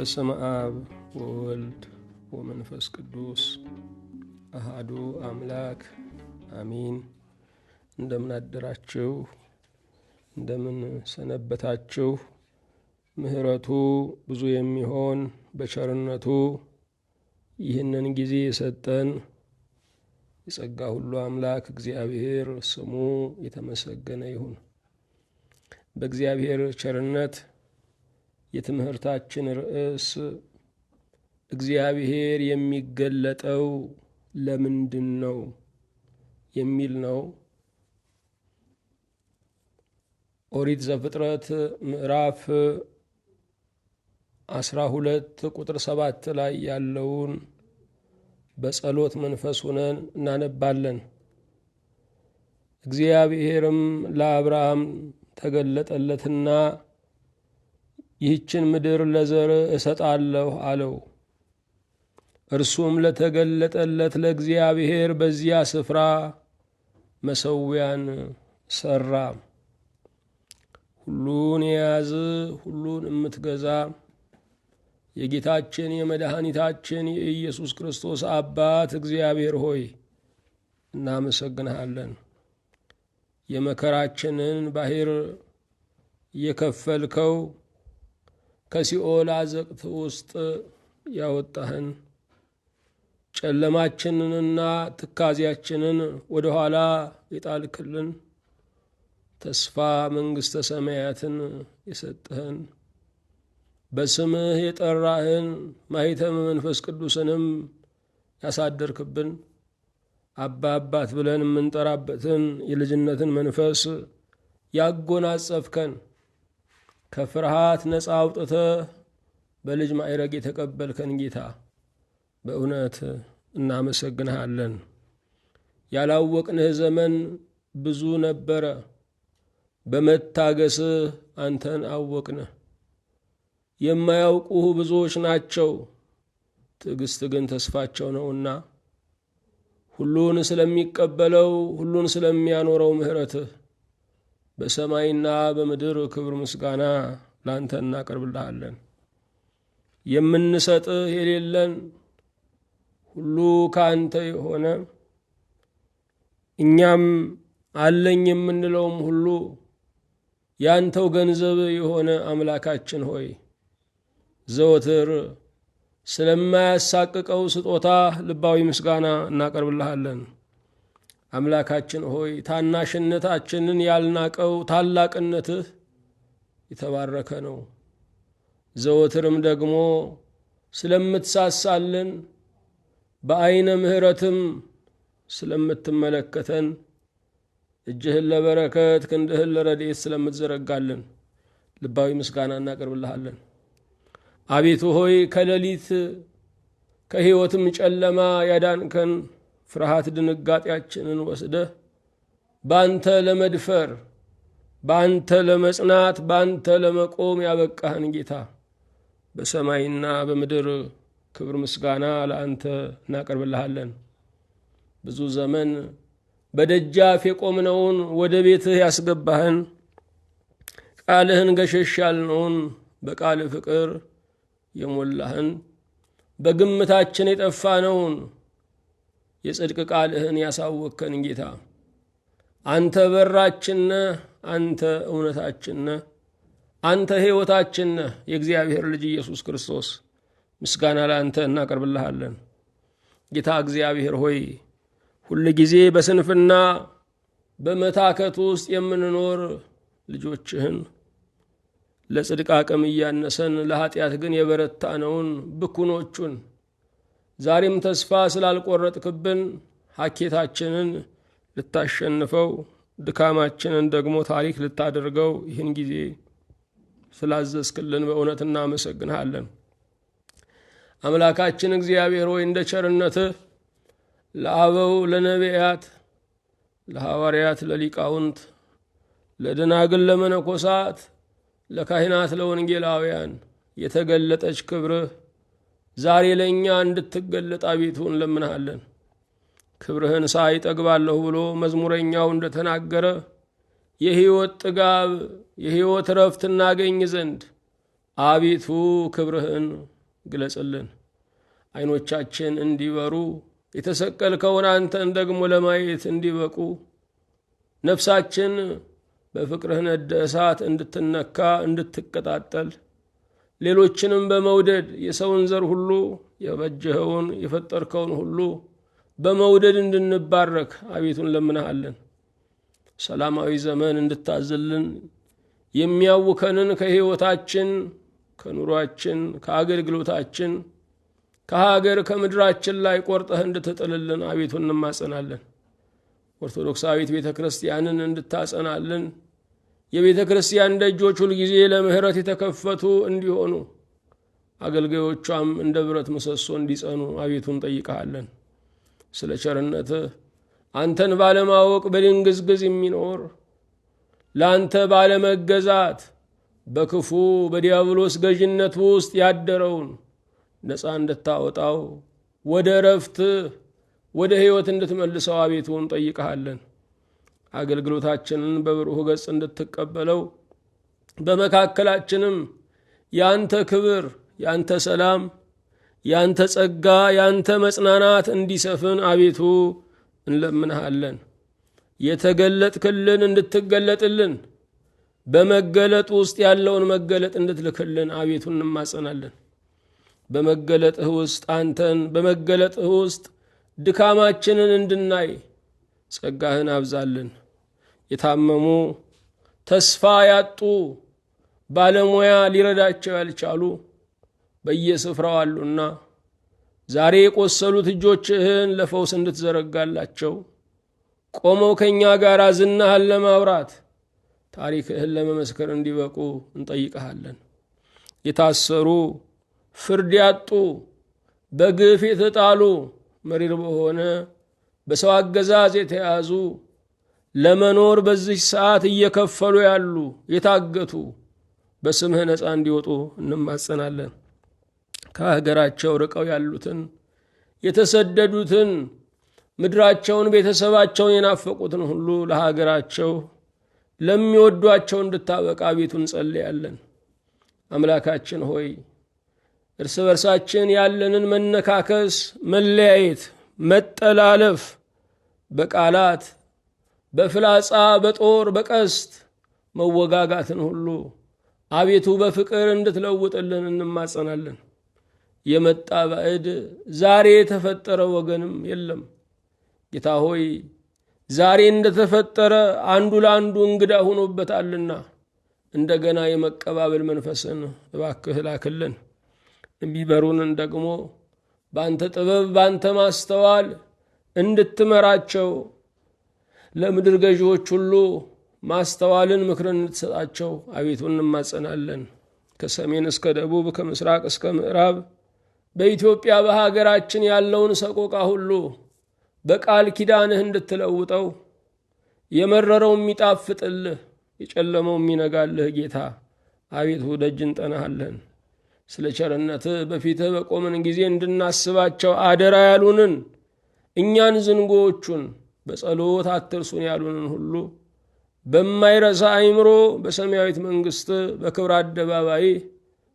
በስመ አብ ወወልድ ወመንፈስ ቅዱስ አሃዱ አምላክ አሚን። እንደምን አደራችሁ? እንደምን ሰነበታችሁ? ምሕረቱ ብዙ የሚሆን በቸርነቱ ይህንን ጊዜ የሰጠን የጸጋ ሁሉ አምላክ እግዚአብሔር ስሙ የተመሰገነ ይሁን። በእግዚአብሔር ቸርነት የትምህርታችን ርዕስ እግዚአብሔር የሚገለጠው ለምንድን ነው የሚል ነው። ኦሪት ዘፍጥረት ምዕራፍ 12 ቁጥር 7 ላይ ያለውን በጸሎት መንፈስ ሆነን እናነባለን። እግዚአብሔርም ለአብርሃም ተገለጠለትና ይህችን ምድር ለዘር እሰጣለሁ አለው። እርሱም ለተገለጠለት ለእግዚአብሔር በዚያ ስፍራ መሠዊያን ሠራ። ሁሉን የያዝ ሁሉን የምትገዛ የጌታችን የመድኃኒታችን የኢየሱስ ክርስቶስ አባት እግዚአብሔር ሆይ እናመሰግንሃለን። የመከራችንን ባሕር የከፈልከው ከሲኦል አዘቅት ውስጥ ያወጣህን ጨለማችንንና ትካዜያችንን ወደ ኋላ የጣልክልን ተስፋ መንግሥተ ሰማያትን የሰጠህን በስምህ የጠራህን ማኅተመ መንፈስ ቅዱስንም ያሳደርክብን አባ አባት ብለን የምንጠራበትን የልጅነትን መንፈስ ያጎናጸፍከን ከፍርሃት ነፃ አውጥተህ በልጅ ማዕረግ የተቀበልከን ጌታ በእውነት እናመሰግንሃለን። ያላወቅንህ ዘመን ብዙ ነበረ፣ በመታገስህ አንተን አወቅንህ። የማያውቁህ ብዙዎች ናቸው፣ ትዕግሥት ግን ተስፋቸው ነውና ሁሉን ስለሚቀበለው ሁሉን ስለሚያኖረው ምሕረትህ በሰማይና በምድር ክብር ምስጋና ላንተ እናቀርብልሃለን። የምንሰጥህ የሌለን ሁሉ ከአንተ የሆነ እኛም አለኝ የምንለውም ሁሉ ያንተው ገንዘብ የሆነ አምላካችን ሆይ ዘወትር ስለማያሳቅቀው ስጦታ ልባዊ ምስጋና እናቀርብልሃለን። አምላካችን ሆይ ታናሽነታችንን ያልናቀው ታላቅነትህ የተባረከ ነው። ዘወትርም ደግሞ ስለምትሳሳልን በዐይነ ምሕረትም ስለምትመለከተን እጅህን ለበረከት ክንድህን ለረድኤት ስለምትዘረጋልን ልባዊ ምስጋና እናቀርብልሃለን። አቤቱ ሆይ ከሌሊት ከሕይወትም ጨለማ ያዳንከን ፍርሃት ድንጋጤያችንን ወስደህ በአንተ ለመድፈር በአንተ ለመጽናት በአንተ ለመቆም ያበቃህን ጌታ በሰማይና በምድር ክብር ምስጋና ለአንተ እናቀርብልሃለን። ብዙ ዘመን በደጃፍ የቆምነውን ወደ ቤትህ ያስገባህን ቃልህን ገሸሽ ያልነውን በቃልህ ፍቅር የሞላህን በግምታችን የጠፋነውን የጽድቅ ቃልህን ያሳወከን ጌታ አንተ በራችን ነህ፣ አንተ እውነታችን ነህ፣ አንተ ሕይወታችን ነህ። የእግዚአብሔር ልጅ ኢየሱስ ክርስቶስ ምስጋና ለአንተ እናቀርብልሃለን። ጌታ እግዚአብሔር ሆይ ሁል ጊዜ በስንፍና በመታከት ውስጥ የምንኖር ልጆችህን ለጽድቅ አቅም እያነሰን ለኀጢአት ግን የበረታነውን ብኩኖቹን ዛሬም ተስፋ ስላልቆረጥክብን ሐኬታችንን ልታሸንፈው ድካማችንን ደግሞ ታሪክ ልታደርገው ይህን ጊዜ ስላዘዝክልን በእውነት እናመሰግንሃለን። አምላካችን እግዚአብሔር ሆይ እንደ ቸርነትህ ለአበው ለነቢያት፣ ለሐዋርያት፣ ለሊቃውንት፣ ለደናግል፣ ለመነኮሳት፣ ለካህናት፣ ለወንጌላውያን የተገለጠች ክብርህ ዛሬ ለእኛ እንድትገለጥ አቤቱ እንለምንሃለን። ክብርህን ሳይ ጠግባለሁ ብሎ መዝሙረኛው እንደተናገረ የሕይወት ጥጋብ የሕይወት ረፍት እናገኝ ዘንድ አቤቱ ክብርህን ግለጽልን። ዓይኖቻችን እንዲበሩ የተሰቀልከውን አንተን ደግሞ ለማየት እንዲበቁ ነፍሳችን በፍቅርህ ነደ እሳት እንድትነካ እንድትቀጣጠል ሌሎችንም በመውደድ የሰውን ዘር ሁሉ የበጀኸውን የፈጠርከውን ሁሉ በመውደድ እንድንባረክ አቤቱ እንለምንሃለን። ሰላማዊ ዘመን እንድታዝልን የሚያውከንን ከሕይወታችን ከኑሯችን ከአገልግሎታችን ከሀገር ከምድራችን ላይ ቆርጠህ እንድትጥልልን አቤቱ እንማጸናለን። ኦርቶዶክሳዊት ቤተ ክርስቲያንን እንድታጸናልን የቤተ ክርስቲያን ደጆች ሁልጊዜ ለምህረት የተከፈቱ እንዲሆኑ አገልጋዮቿም እንደ ብረት ምሰሶ እንዲጸኑ አቤቱ እንጠይቀሃለን። ስለ ቸርነትህ አንተን ባለማወቅ በድንግዝግዝ የሚኖር ለአንተ ባለመገዛት በክፉ በዲያብሎስ ገዥነት ውስጥ ያደረውን ነፃ እንድታወጣው ወደ ረፍት ወደ ሕይወት እንድትመልሰው አቤቱ እንጠይቀሃለን። አገልግሎታችንን በብሩህ ገጽ እንድትቀበለው በመካከላችንም ያንተ ክብር፣ ያንተ ሰላም፣ ያንተ ጸጋ፣ ያንተ መጽናናት እንዲሰፍን አቤቱ እንለምንሃለን። የተገለጥክልን እንድትገለጥልን በመገለጥ ውስጥ ያለውን መገለጥ እንድትልክልን አቤቱ እንማጸናለን። በመገለጥህ ውስጥ አንተን በመገለጥህ ውስጥ ድካማችንን እንድናይ ጸጋህን አብዛልን። የታመሙ ተስፋ ያጡ ባለሙያ ሊረዳቸው ያልቻሉ በየስፍራው አሉና ዛሬ የቆሰሉት እጆችህን ለፈውስ እንድትዘረጋላቸው ቆመው ከእኛ ጋር ዝናህን ለማውራት ታሪክህን ለመመስከር እንዲበቁ እንጠይቀሃለን። የታሰሩ ፍርድ ያጡ በግፍ የተጣሉ መሪር በሆነ በሰው አገዛዝ የተያዙ ለመኖር በዚህ ሰዓት እየከፈሉ ያሉ የታገቱ በስምህ ነፃ እንዲወጡ እንማጸናለን። ከሀገራቸው ርቀው ያሉትን የተሰደዱትን ምድራቸውን ቤተሰባቸውን የናፈቁትን ሁሉ ለሀገራቸው ለሚወዷቸው እንድታበቃ ቤቱ እንጸልያለን። አምላካችን ሆይ እርስ በርሳችን ያለንን መነካከስ፣ መለያየት፣ መጠላለፍ በቃላት በፍላጻ በጦር በቀስት መወጋጋትን ሁሉ አቤቱ በፍቅር እንድትለውጥልን እንማጸናለን። የመጣ ባዕድ ዛሬ የተፈጠረ ወገንም የለም። ጌታ ሆይ ዛሬ እንደተፈጠረ አንዱ ለአንዱ እንግዳ ሆኖበታልና እንደገና የመቀባበል መንፈስን እባክህ ላክልን። የሚመሩንን ደግሞ በአንተ ጥበብ በአንተ ማስተዋል እንድትመራቸው ለምድር ገዢዎች ሁሉ ማስተዋልን ምክርን እንድትሰጣቸው አቤቱ እንማጸናለን። ከሰሜን እስከ ደቡብ ከምስራቅ እስከ ምዕራብ በኢትዮጵያ በሀገራችን ያለውን ሰቆቃ ሁሉ በቃል ኪዳንህ እንድትለውጠው የመረረው የሚጣፍጥልህ የጨለመው የሚነጋልህ ጌታ አቤቱ ደጅ እንጠናሃለን። ስለ ቸርነትህ በፊትህ በቆምን ጊዜ እንድናስባቸው አደራ ያሉንን እኛን ዝንጎዎቹን በጸሎት አትርሱን ያሉንን ሁሉ በማይረሳ አይምሮ በሰማያዊት መንግሥት በክብር አደባባይ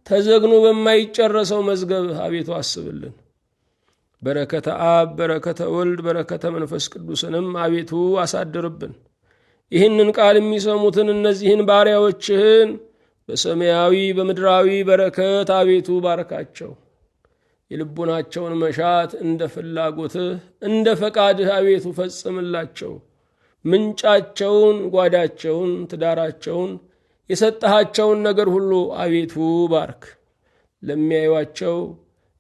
ተዘግኖ በማይጨረሰው መዝገብ አቤቱ አስብልን። በረከተ አብ በረከተ ወልድ በረከተ መንፈስ ቅዱስንም አቤቱ አሳድርብን። ይህንን ቃል የሚሰሙትን እነዚህን ባሪያዎችህን በሰማያዊ በምድራዊ በረከት አቤቱ ባረካቸው። የልቡናቸውን መሻት እንደ ፍላጎትህ እንደ ፈቃድህ አቤቱ ፈጽምላቸው። ምንጫቸውን፣ ጓዳቸውን፣ ትዳራቸውን፣ የሰጠሃቸውን ነገር ሁሉ አቤቱ ባርክ። ለሚያዩአቸው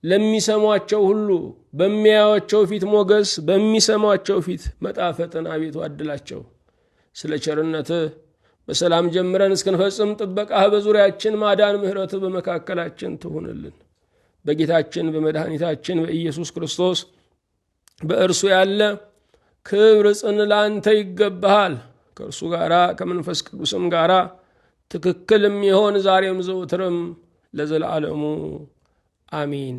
ለሚሰሟቸው ሁሉ በሚያዩአቸው ፊት ሞገስ በሚሰሟቸው ፊት መጣፈጥን አቤቱ አድላቸው። ስለ ቸርነትህ በሰላም ጀምረን እስክንፈጽም ጥበቃህ በዙሪያችን ማዳን ምሕረትህ በመካከላችን ትሁንልን። በጌታችን በመድኃኒታችን በኢየሱስ ክርስቶስ በእርሱ ያለ ክብር ጽን ላንተ ይገባሃል። ከእርሱ ጋራ ከመንፈስ ቅዱስም ጋራ ትክክልም ይሆን ዛሬም ዘውትርም ለዘላለሙ አሚን።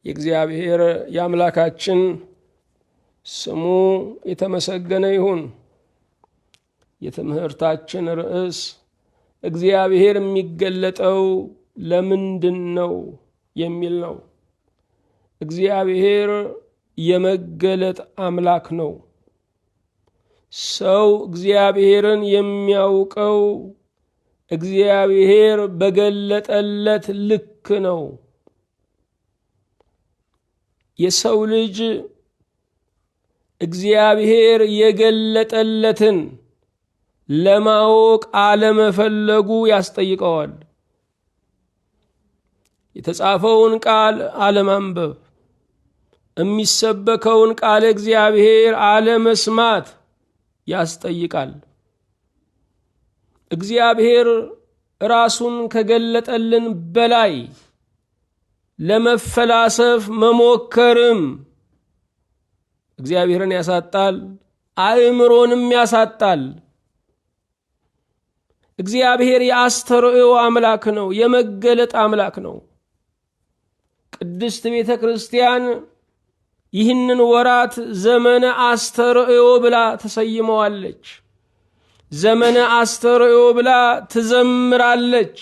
የእግዚአብሔር የአምላካችን ስሙ የተመሰገነ ይሁን። የትምህርታችን ርዕስ እግዚአብሔር የሚገለጠው ለምንድን ነው የሚል ነው። እግዚአብሔር የመገለጥ አምላክ ነው። ሰው እግዚአብሔርን የሚያውቀው እግዚአብሔር በገለጠለት ልክ ነው። የሰው ልጅ እግዚአብሔር የገለጠለትን ለማወቅ አለመፈለጉ ያስጠይቀዋል። የተጻፈውን ቃል አለማንበብ፣ የሚሰበከውን ቃል እግዚአብሔር አለመስማት ያስጠይቃል። እግዚአብሔር ራሱን ከገለጠልን በላይ ለመፈላሰፍ መሞከርም እግዚአብሔርን ያሳጣል፣ አእምሮንም ያሳጣል። እግዚአብሔር የአስተርእዮ አምላክ ነው፣ የመገለጥ አምላክ ነው። ቅድስት ቤተ ክርስቲያን ይህንን ወራት ዘመነ አስተርእዮ ብላ ተሰይመዋለች። ዘመነ አስተርእዮ ብላ ትዘምራለች።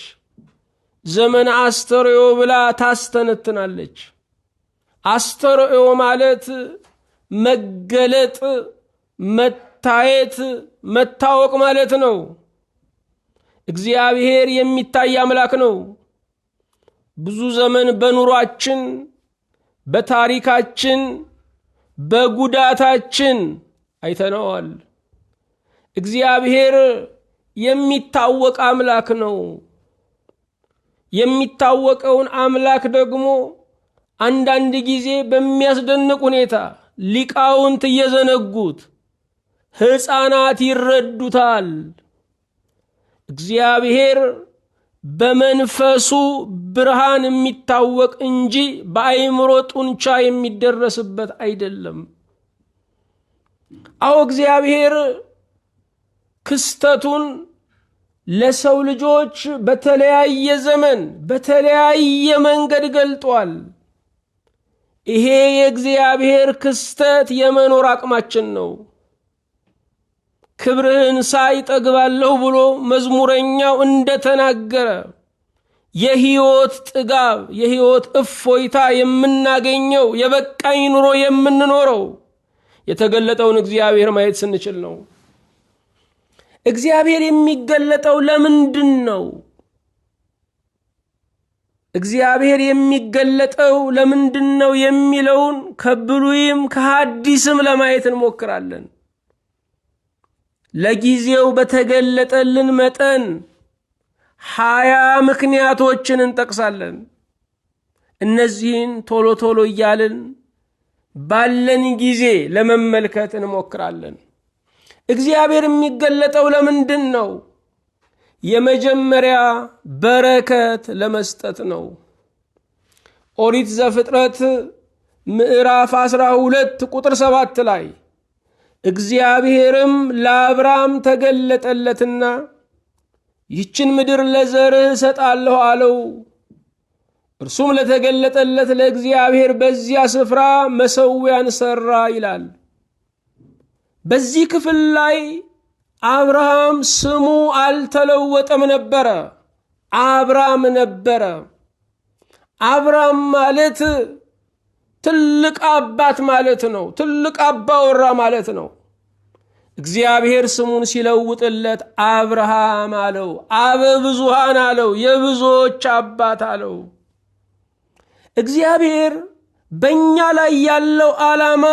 ዘመነ አስተርእዮ ብላ ታስተነትናለች። አስተርእዮ ማለት መገለጥ፣ መታየት፣ መታወቅ ማለት ነው። እግዚአብሔር የሚታይ አምላክ ነው። ብዙ ዘመን በኑሯችን፣ በታሪካችን፣ በጉዳታችን አይተነዋል። እግዚአብሔር የሚታወቅ አምላክ ነው። የሚታወቀውን አምላክ ደግሞ አንዳንድ ጊዜ በሚያስደንቅ ሁኔታ ሊቃውንት እየዘነጉት ሕፃናት ይረዱታል። እግዚአብሔር በመንፈሱ ብርሃን የሚታወቅ እንጂ በአእምሮ ጡንቻ የሚደረስበት አይደለም። አዎ እግዚአብሔር ክስተቱን ለሰው ልጆች በተለያየ ዘመን በተለያየ መንገድ ገልጧል። ይሄ የእግዚአብሔር ክስተት የመኖር አቅማችን ነው። ክብርህን ሳይ ጠግባለሁ ብሎ መዝሙረኛው እንደተናገረ የሕይወት ጥጋብ፣ የሕይወት እፎይታ የምናገኘው የበቃኝ ኑሮ የምንኖረው የተገለጠውን እግዚአብሔር ማየት ስንችል ነው። እግዚአብሔር የሚገለጠው ለምንድን ነው? እግዚአብሔር የሚገለጠው ለምንድን ነው የሚለውን ከብሉይም ከሐዲስም ለማየት እንሞክራለን። ለጊዜው በተገለጠልን መጠን 20 ምክንያቶችን እንጠቅሳለን። እነዚህን ቶሎ ቶሎ እያልን ባለን ጊዜ ለመመልከት እንሞክራለን። እግዚአብሔር የሚገለጠው ለምንድን ነው? የመጀመሪያ በረከት ለመስጠት ነው። ኦሪት ዘፍጥረት ምዕራፍ 12 ቁጥር 7 ላይ እግዚአብሔርም ለአብርሃም ተገለጠለትና ይህችን ምድር ለዘርህ እሰጣለሁ አለው። እርሱም ለተገለጠለት ለእግዚአብሔር በዚያ ስፍራ መሠዊያን ሠራ ይላል። በዚህ ክፍል ላይ አብርሃም ስሙ አልተለወጠም ነበረ፣ አብራም ነበረ። አብራም ማለት ትልቅ አባት ማለት ነው። ትልቅ አባወራ ማለት ነው። እግዚአብሔር ስሙን ሲለውጥለት አብርሃም አለው፣ አበ ብዙሃን አለው፣ የብዙዎች አባት አለው። እግዚአብሔር በእኛ ላይ ያለው ዓላማ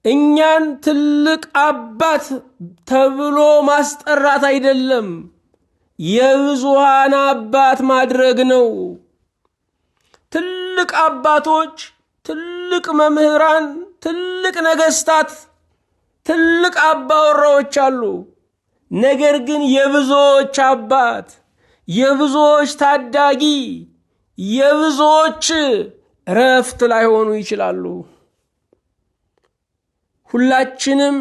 እኛን ትልቅ አባት ተብሎ ማስጠራት አይደለም፣ የብዙሃን አባት ማድረግ ነው። ትልቅ አባቶች፣ ትልቅ መምህራን፣ ትልቅ ነገስታት፣ ትልቅ አባወራዎች አሉ። ነገር ግን የብዙዎች አባት፣ የብዙዎች ታዳጊ፣ የብዙዎች ረፍት ላይሆኑ ይችላሉ። ሁላችንም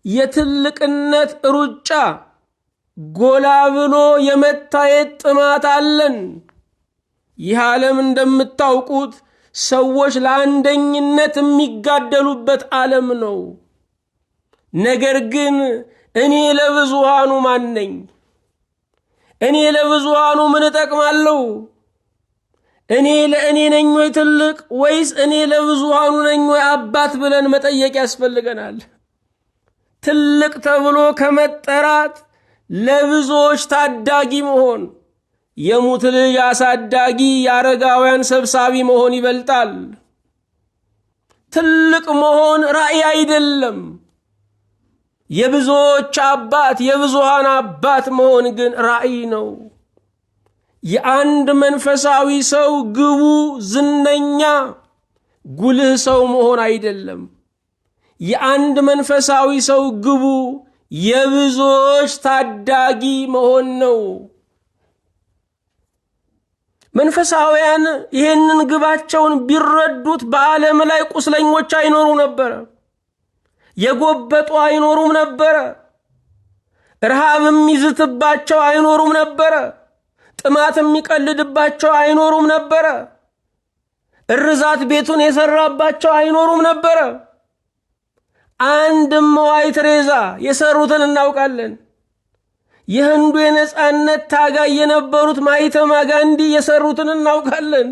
የትልቅነት ሩጫ ጎላ ብሎ የመታየት ጥማት አለን። ይህ ዓለም እንደምታውቁት ሰዎች ለአንደኝነት የሚጋደሉበት ዓለም ነው። ነገር ግን እኔ ለብዙሃኑ ማን ነኝ? እኔ ለብዙሃኑ ምን እጠቅማለሁ? እኔ ለእኔ ነኝ ወይ ትልቅ ወይስ እኔ ለብዙሃኑ ነኝ ወይ አባት ብለን መጠየቅ ያስፈልገናል። ትልቅ ተብሎ ከመጠራት ለብዙዎች ታዳጊ መሆን፣ የሙት ልጅ አሳዳጊ፣ የአረጋውያን ሰብሳቢ መሆን ይበልጣል። ትልቅ መሆን ራእይ አይደለም። የብዙዎች አባት የብዙሃን አባት መሆን ግን ራእይ ነው። የአንድ መንፈሳዊ ሰው ግቡ ዝነኛ ጉልህ ሰው መሆን አይደለም። የአንድ መንፈሳዊ ሰው ግቡ የብዙዎች ታዳጊ መሆን ነው። መንፈሳውያን ይህንን ግባቸውን ቢረዱት በዓለም ላይ ቁስለኞች አይኖሩ ነበረ፣ የጎበጡ አይኖሩም ነበረ፣ ረሃብም ይዝትባቸው አይኖሩም ነበረ፣ ጥማትም ይቀልድባቸው አይኖሩም ነበረ፣ እርዛት ቤቱን የሰራባቸው አይኖሩም ነበረ። አንድም መዋዕለ ቴሬዛ የሰሩትን እናውቃለን። የህንዱ የነጻነት ታጋይ የነበሩት ማህተማ ጋንዲ የሰሩትን እናውቃለን።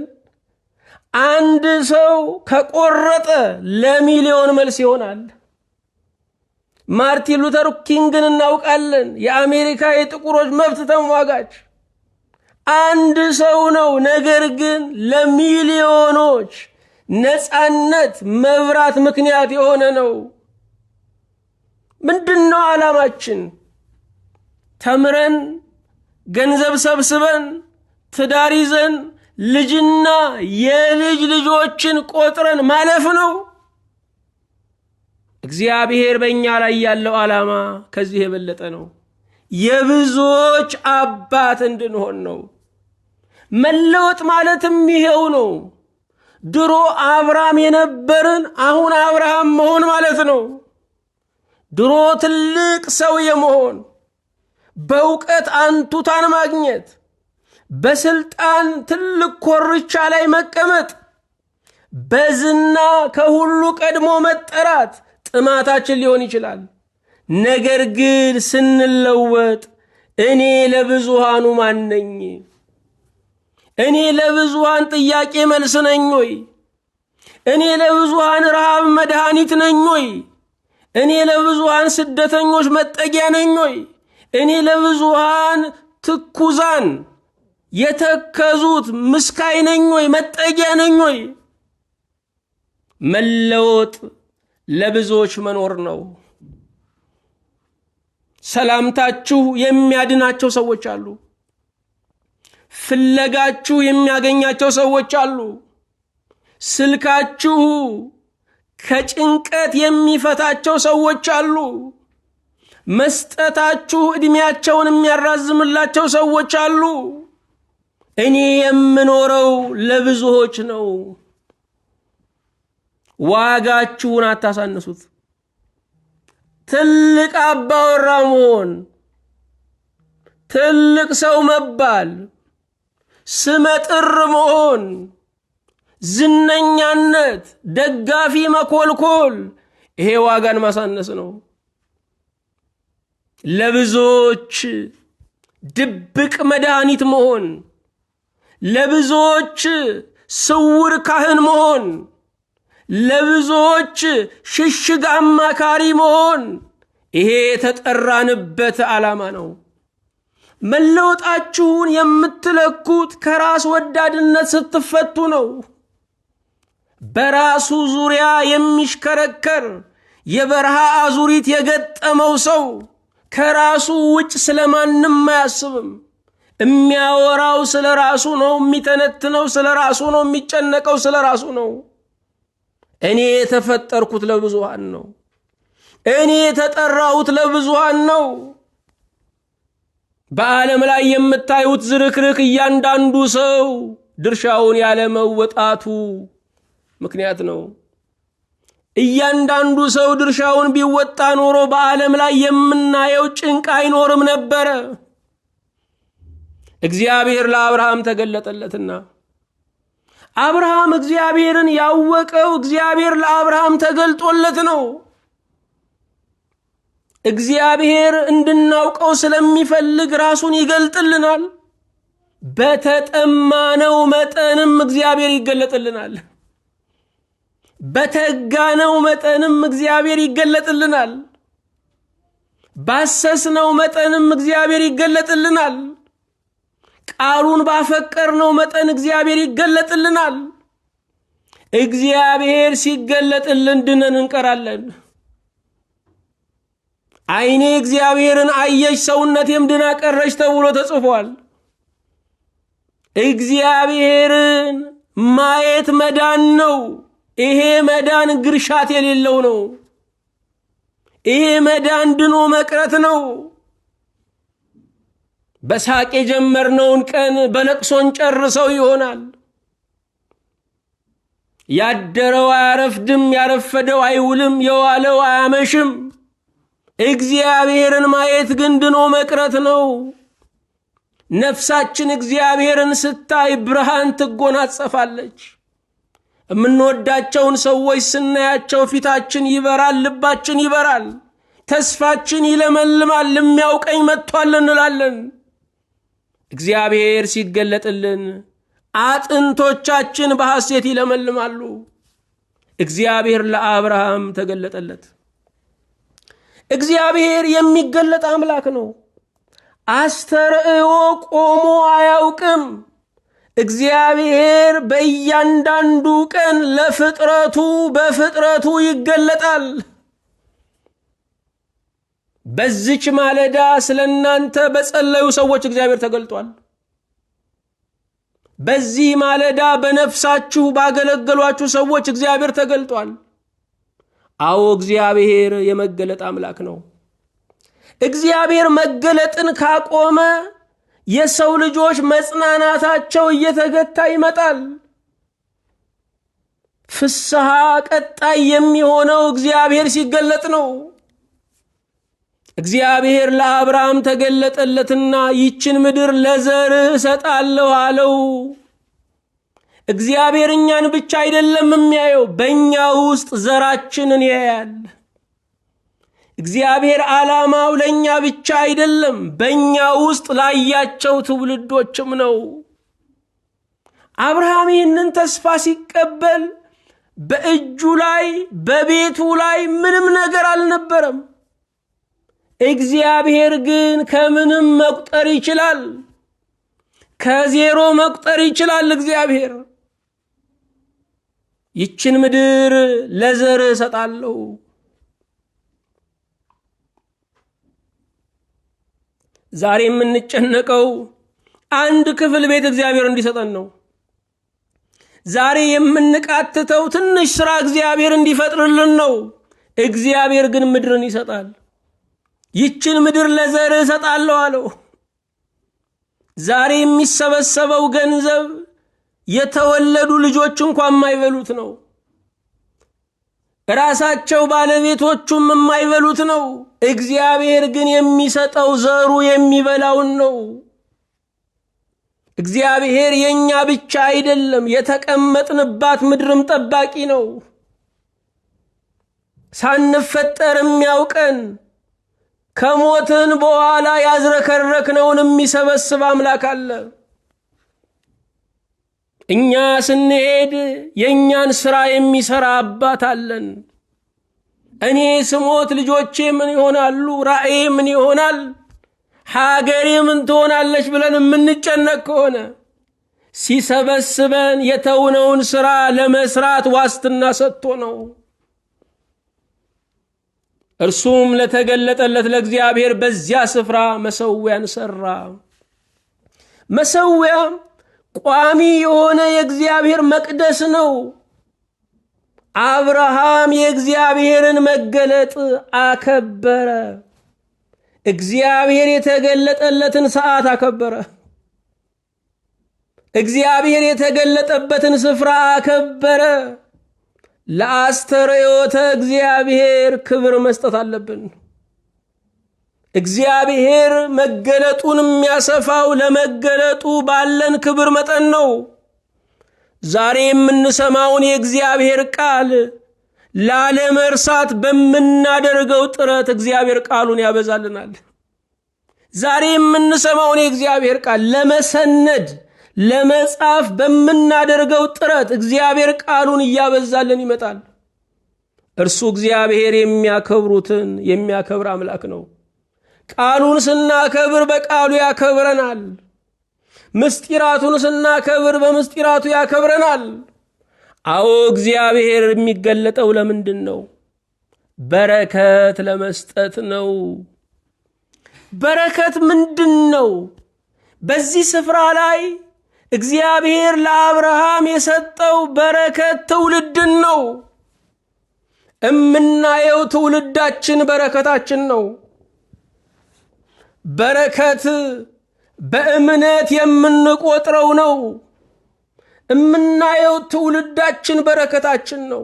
አንድ ሰው ከቆረጠ ለሚሊዮን መልስ ይሆናል። ማርቲን ሉተር ኪንግን እናውቃለን። የአሜሪካ የጥቁሮች መብት ተሟጋች አንድ ሰው ነው። ነገር ግን ለሚሊዮኖች ነጻነት መብራት ምክንያት የሆነ ነው። ምንድነው ዓላማችን? ተምረን ገንዘብ ሰብስበን ትዳር ይዘን ልጅና የልጅ ልጆችን ቆጥረን ማለፍ ነው? እግዚአብሔር በእኛ ላይ ያለው ዓላማ ከዚህ የበለጠ ነው። የብዙዎች አባት እንድንሆን ነው። መለወጥ ማለትም ይሄው ነው። ድሮ አብርሃም የነበርን አሁን አብርሃም መሆን ማለት ነው። ድሮ ትልቅ ሰው የመሆን፣ በእውቀት አንቱታን ማግኘት፣ በስልጣን ትልቅ ኮርቻ ላይ መቀመጥ፣ በዝና ከሁሉ ቀድሞ መጠራት ጥማታችን ሊሆን ይችላል። ነገር ግን ስንለወጥ እኔ ለብዙሃኑ ማን ነኝ? እኔ ለብዙሃን ጥያቄ መልስ ነኝ ወይ? እኔ ለብዙሃን ረሃብ መድኃኒት ነኝ ወይ? እኔ ለብዙሃን ስደተኞች መጠጊያ ነኝ ወይ? እኔ ለብዙሃን ትኩዛን የተከዙት ምስካይ ነኝ ወይ? መጠጊያ ነኝ ወይ? መለወጥ ለብዙዎች መኖር ነው። ሰላምታችሁ የሚያድናቸው ሰዎች አሉ። ፍለጋችሁ የሚያገኛቸው ሰዎች አሉ። ስልካችሁ ከጭንቀት የሚፈታቸው ሰዎች አሉ። መስጠታችሁ ዕድሜያቸውን የሚያራዝምላቸው ሰዎች አሉ። እኔ የምኖረው ለብዙዎች ነው። ዋጋችሁን አታሳንሱት። ትልቅ አባወራ መሆን፣ ትልቅ ሰው መባል፣ ስመጥር መሆን፣ ዝነኛነት፣ ደጋፊ መኮልኮል፣ ይሄ ዋጋን ማሳነስ ነው። ለብዙዎች ድብቅ መድኃኒት መሆን፣ ለብዙዎች ስውር ካህን መሆን፣ ለብዙዎች ሽሽግ አማካሪ መሆን፣ ይሄ የተጠራንበት ዓላማ ነው። መለወጣችሁን የምትለኩት ከራስ ወዳድነት ስትፈቱ ነው። በራሱ ዙሪያ የሚሽከረከር የበረሃ አዙሪት የገጠመው ሰው ከራሱ ውጭ ስለማንም አያስብም። የሚያወራው ስለ ራሱ ነው። የሚተነትነው ስለ ራሱ ነው። የሚጨነቀው ስለ ራሱ ነው። እኔ የተፈጠርኩት ለብዙሃን ነው። እኔ የተጠራሁት ለብዙሃን ነው። በዓለም ላይ የምታዩት ዝርክርክ እያንዳንዱ ሰው ድርሻውን ያለ መወጣቱ ምክንያት ነው። እያንዳንዱ ሰው ድርሻውን ቢወጣ ኖሮ በዓለም ላይ የምናየው ጭንቅ አይኖርም ነበረ። እግዚአብሔር ለአብርሃም ተገለጠለትና አብርሃም እግዚአብሔርን ያወቀው እግዚአብሔር ለአብርሃም ተገልጦለት ነው። እግዚአብሔር እንድናውቀው ስለሚፈልግ ራሱን ይገልጥልናል። በተጠማነው መጠንም እግዚአብሔር ይገለጥልናል። በተጋነው መጠንም እግዚአብሔር ይገለጥልናል። ባሰስነው መጠንም እግዚአብሔር ይገለጥልናል። ቃሉን ባፈቀርነው መጠን እግዚአብሔር ይገለጥልናል። እግዚአብሔር ሲገለጥልን ድነን እንቀራለን። ዓይኔ እግዚአብሔርን አየች ሰውነቴም ድና ቀረች ተብሎ ተጽፏል። እግዚአብሔርን ማየት መዳን ነው። ይሄ መዳን ግርሻት የሌለው ነው። ይሄ መዳን ድኖ መቅረት ነው። በሳቅ የጀመርነውን ቀን በለቅሶን ጨርሰው ይሆናል። ያደረው አያረፍድም፣ ያረፈደው አይውልም፣ የዋለው አያመሽም። እግዚአብሔርን ማየት ግን ድኖ መቅረት ነው። ነፍሳችን እግዚአብሔርን ስታይ ብርሃን ትጎናጸፋለች። የምንወዳቸውን ሰዎች ስናያቸው ፊታችን ይበራል፣ ልባችን ይበራል፣ ተስፋችን ይለመልማል። የሚያውቀኝ መጥቷል እንላለን። እግዚአብሔር ሲገለጥልን አጥንቶቻችን በሐሴት ይለመልማሉ። እግዚአብሔር ለአብርሃም ተገለጠለት። እግዚአብሔር የሚገለጥ አምላክ ነው። አስተርእዮ ቆሞ አያውቅም። እግዚአብሔር በእያንዳንዱ ቀን ለፍጥረቱ በፍጥረቱ ይገለጣል። በዚች ማለዳ ስለናንተ በጸለዩ ሰዎች እግዚአብሔር ተገልጧል። በዚህ ማለዳ በነፍሳችሁ ባገለገሏችሁ ሰዎች እግዚአብሔር ተገልጧል። አዎ እግዚአብሔር የመገለጥ አምላክ ነው። እግዚአብሔር መገለጥን ካቆመ የሰው ልጆች መጽናናታቸው እየተገታ ይመጣል። ፍስሐ ቀጣይ የሚሆነው እግዚአብሔር ሲገለጥ ነው። እግዚአብሔር ለአብርሃም ተገለጠለትና ይችን ምድር ለዘርህ እሰጣለሁ አለው። እግዚአብሔር እኛን ብቻ አይደለም የሚያየው፣ በእኛ ውስጥ ዘራችንን ያያል። እግዚአብሔር ዓላማው ለእኛ ብቻ አይደለም፣ በእኛ ውስጥ ላያቸው ትውልዶችም ነው። አብርሃም ይህንን ተስፋ ሲቀበል በእጁ ላይ በቤቱ ላይ ምንም ነገር አልነበረም። እግዚአብሔር ግን ከምንም መቁጠር ይችላል፣ ከዜሮ መቁጠር ይችላል። እግዚአብሔር ይችን ምድር ለዘርህ እሰጣለሁ። ዛሬ የምንጨነቀው አንድ ክፍል ቤት እግዚአብሔር እንዲሰጠን ነው። ዛሬ የምንቃትተው ትንሽ ሥራ እግዚአብሔር እንዲፈጥርልን ነው። እግዚአብሔር ግን ምድርን ይሰጣል። ይችን ምድር ለዘርህ እሰጣለሁ አለው። ዛሬ የሚሰበሰበው ገንዘብ የተወለዱ ልጆች እንኳን የማይበሉት ነው። ራሳቸው ባለቤቶቹም የማይበሉት ነው። እግዚአብሔር ግን የሚሰጠው ዘሩ የሚበላውን ነው። እግዚአብሔር የኛ ብቻ አይደለም፣ የተቀመጥንባት ምድርም ጠባቂ ነው። ሳንፈጠር የሚያውቀን፣ ከሞትን በኋላ ያዝረከረክነውን የሚሰበስብ አምላክ አለ። እኛ ስንሄድ የእኛን ሥራ የሚሠራ አባት አለን። እኔ ስሞት ልጆቼ ምን ይሆናሉ? ራእዬ ምን ይሆናል? ሀገሬ ምን ትሆናለች ብለን የምንጨነቅ ከሆነ ሲሰበስበን የተውነውን ሥራ ለመስራት ዋስትና ሰጥቶ ነው። እርሱም ለተገለጠለት ለእግዚአብሔር በዚያ ስፍራ መሠዊያን ሠራ። መሠዊያ ቋሚ የሆነ የእግዚአብሔር መቅደስ ነው። አብርሃም የእግዚአብሔርን መገለጥ አከበረ። እግዚአብሔር የተገለጠለትን ሰዓት አከበረ። እግዚአብሔር የተገለጠበትን ስፍራ አከበረ። ለአስተርእዮተ እግዚአብሔር ክብር መስጠት አለብን። እግዚአብሔር መገለጡን የሚያሰፋው ለመገለጡ ባለን ክብር መጠን ነው። ዛሬ የምንሰማውን የእግዚአብሔር ቃል ላለመርሳት በምናደርገው ጥረት እግዚአብሔር ቃሉን ያበዛልናል። ዛሬ የምንሰማውን የእግዚአብሔር ቃል ለመሰነድ ለመጻፍ በምናደርገው ጥረት እግዚአብሔር ቃሉን እያበዛልን ይመጣል። እርሱ እግዚአብሔር የሚያከብሩትን የሚያከብር አምላክ ነው። ቃሉን ስናከብር በቃሉ ያከብረናል። ምስጢራቱን ስናከብር በምስጢራቱ ያከብረናል። አዎ እግዚአብሔር የሚገለጠው ለምንድን ነው? በረከት ለመስጠት ነው። በረከት ምንድን ነው? በዚህ ስፍራ ላይ እግዚአብሔር ለአብርሃም የሰጠው በረከት ትውልድን ነው። እምናየው ትውልዳችን በረከታችን ነው። በረከት በእምነት የምንቆጥረው ነው። እምናየው ትውልዳችን በረከታችን ነው።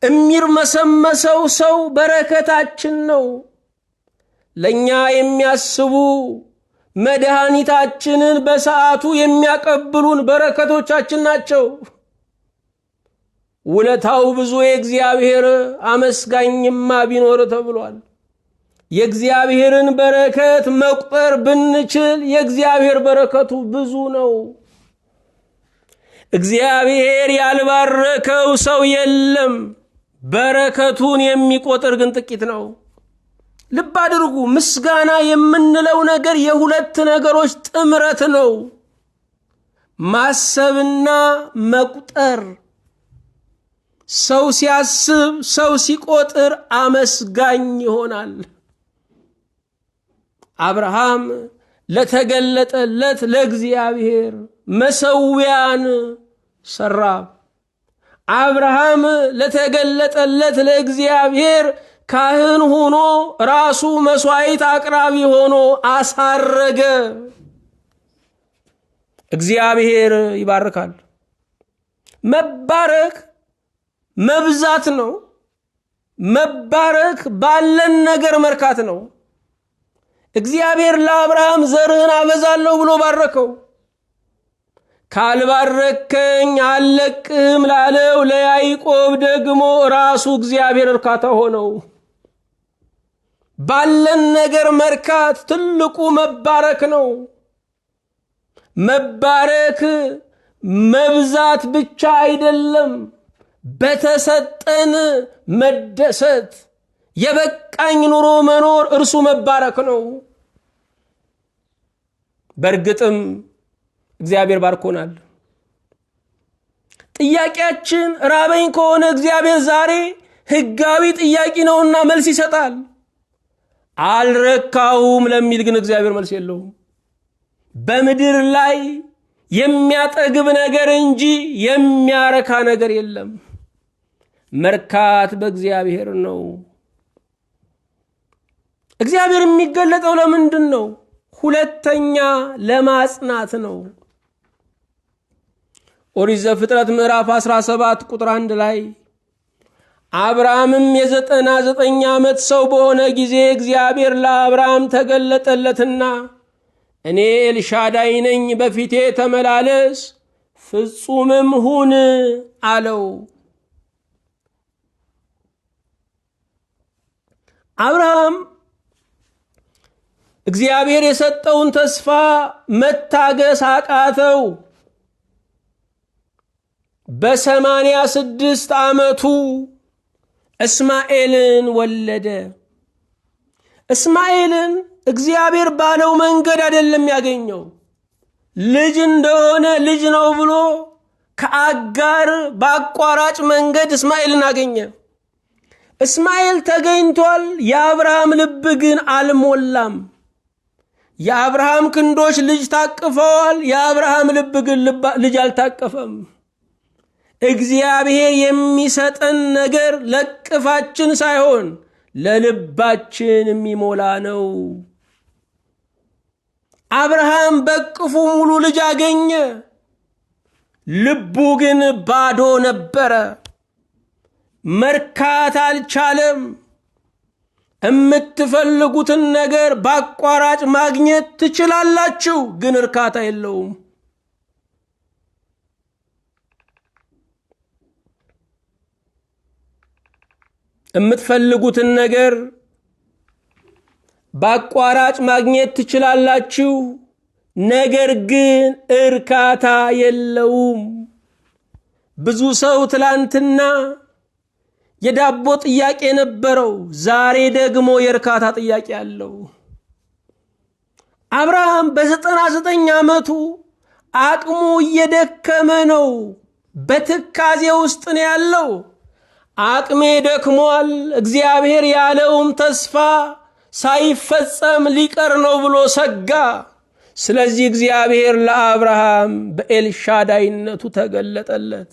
እሚርመሰመሰው ሰው በረከታችን ነው። ለኛ የሚያስቡ መድኃኒታችንን በሰዓቱ የሚያቀብሉን በረከቶቻችን ናቸው። ውለታው ብዙ የእግዚአብሔር አመስጋኝማ ቢኖር ተብሏል። የእግዚአብሔርን በረከት መቁጠር ብንችል የእግዚአብሔር በረከቱ ብዙ ነው። እግዚአብሔር ያልባረከው ሰው የለም። በረከቱን የሚቆጥር ግን ጥቂት ነው። ልብ አድርጉ። ምስጋና የምንለው ነገር የሁለት ነገሮች ጥምረት ነው። ማሰብና መቁጠር። ሰው ሲያስብ፣ ሰው ሲቆጥር አመስጋኝ ይሆናል። አብርሃም ለተገለጠለት ለእግዚአብሔር መሠዊያን ሰራ። አብርሃም ለተገለጠለት ለእግዚአብሔር ካህን ሆኖ ራሱ መስዋዕት አቅራቢ ሆኖ አሳረገ። እግዚአብሔር ይባርካል። መባረክ መብዛት ነው። መባረክ ባለን ነገር መርካት ነው። እግዚአብሔር ለአብርሃም ዘርህን አበዛለሁ ብሎ ባረከው። ካልባረከኝ አልለቅህም ላለው ለያዕቆብ ደግሞ ራሱ እግዚአብሔር እርካታ ሆነው። ባለን ነገር መርካት ትልቁ መባረክ ነው። መባረክ መብዛት ብቻ አይደለም፣ በተሰጠን መደሰት፣ የበቃኝ ኑሮ መኖር እርሱ መባረክ ነው። በእርግጥም እግዚአብሔር ባርኮናል። ጥያቄያችን ራበኝ ከሆነ እግዚአብሔር ዛሬ ሕጋዊ ጥያቄ ነውና መልስ ይሰጣል። አልረካሁም ለሚል ግን እግዚአብሔር መልስ የለውም። በምድር ላይ የሚያጠግብ ነገር እንጂ የሚያረካ ነገር የለም። መርካት በእግዚአብሔር ነው። እግዚአብሔር የሚገለጠው ለምንድን ነው? ሁለተኛ ለማጽናት ነው። ኦሪት ዘፍጥረት ምዕራፍ 17 ቁጥር 1 ላይ አብርሃምም የ99 ዓመት ሰው በሆነ ጊዜ እግዚአብሔር ለአብርሃም ተገለጠለትና እኔ ኤልሻዳይ ነኝ፣ በፊቴ ተመላለስ፣ ፍጹምም ሁን አለው። አብርሃም እግዚአብሔር የሰጠውን ተስፋ መታገስ አቃተው። በ86 ዓመቱ እስማኤልን ወለደ። እስማኤልን እግዚአብሔር ባለው መንገድ አይደለም ያገኘው። ልጅ እንደሆነ ልጅ ነው ብሎ ከአጋር በአቋራጭ መንገድ እስማኤልን አገኘ። እስማኤል ተገኝቷል። የአብርሃም ልብ ግን አልሞላም። የአብርሃም ክንዶች ልጅ ታቅፈዋል። የአብርሃም ልብ ግን ልጅ አልታቀፈም። እግዚአብሔር የሚሰጠን ነገር ለቅፋችን ሳይሆን ለልባችን የሚሞላ ነው። አብርሃም በቅፉ ሙሉ ልጅ አገኘ። ልቡ ግን ባዶ ነበረ። መርካት አልቻለም። የምትፈልጉትን ነገር በአቋራጭ ማግኘት ትችላላችሁ፣ ግን እርካታ የለውም። የምትፈልጉትን ነገር በአቋራጭ ማግኘት ትችላላችሁ፣ ነገር ግን እርካታ የለውም። ብዙ ሰው ትላንትና የዳቦ ጥያቄ ነበረው፣ ዛሬ ደግሞ የእርካታ ጥያቄ አለው። አብርሃም በ99 ዓመቱ አቅሙ እየደከመ ነው፣ በትካዜ ውስጥ ነው ያለው። አቅሜ ደክሟል፣ እግዚአብሔር ያለውም ተስፋ ሳይፈጸም ሊቀር ነው ብሎ ሰጋ። ስለዚህ እግዚአብሔር ለአብርሃም በኤልሻዳይነቱ ተገለጠለት።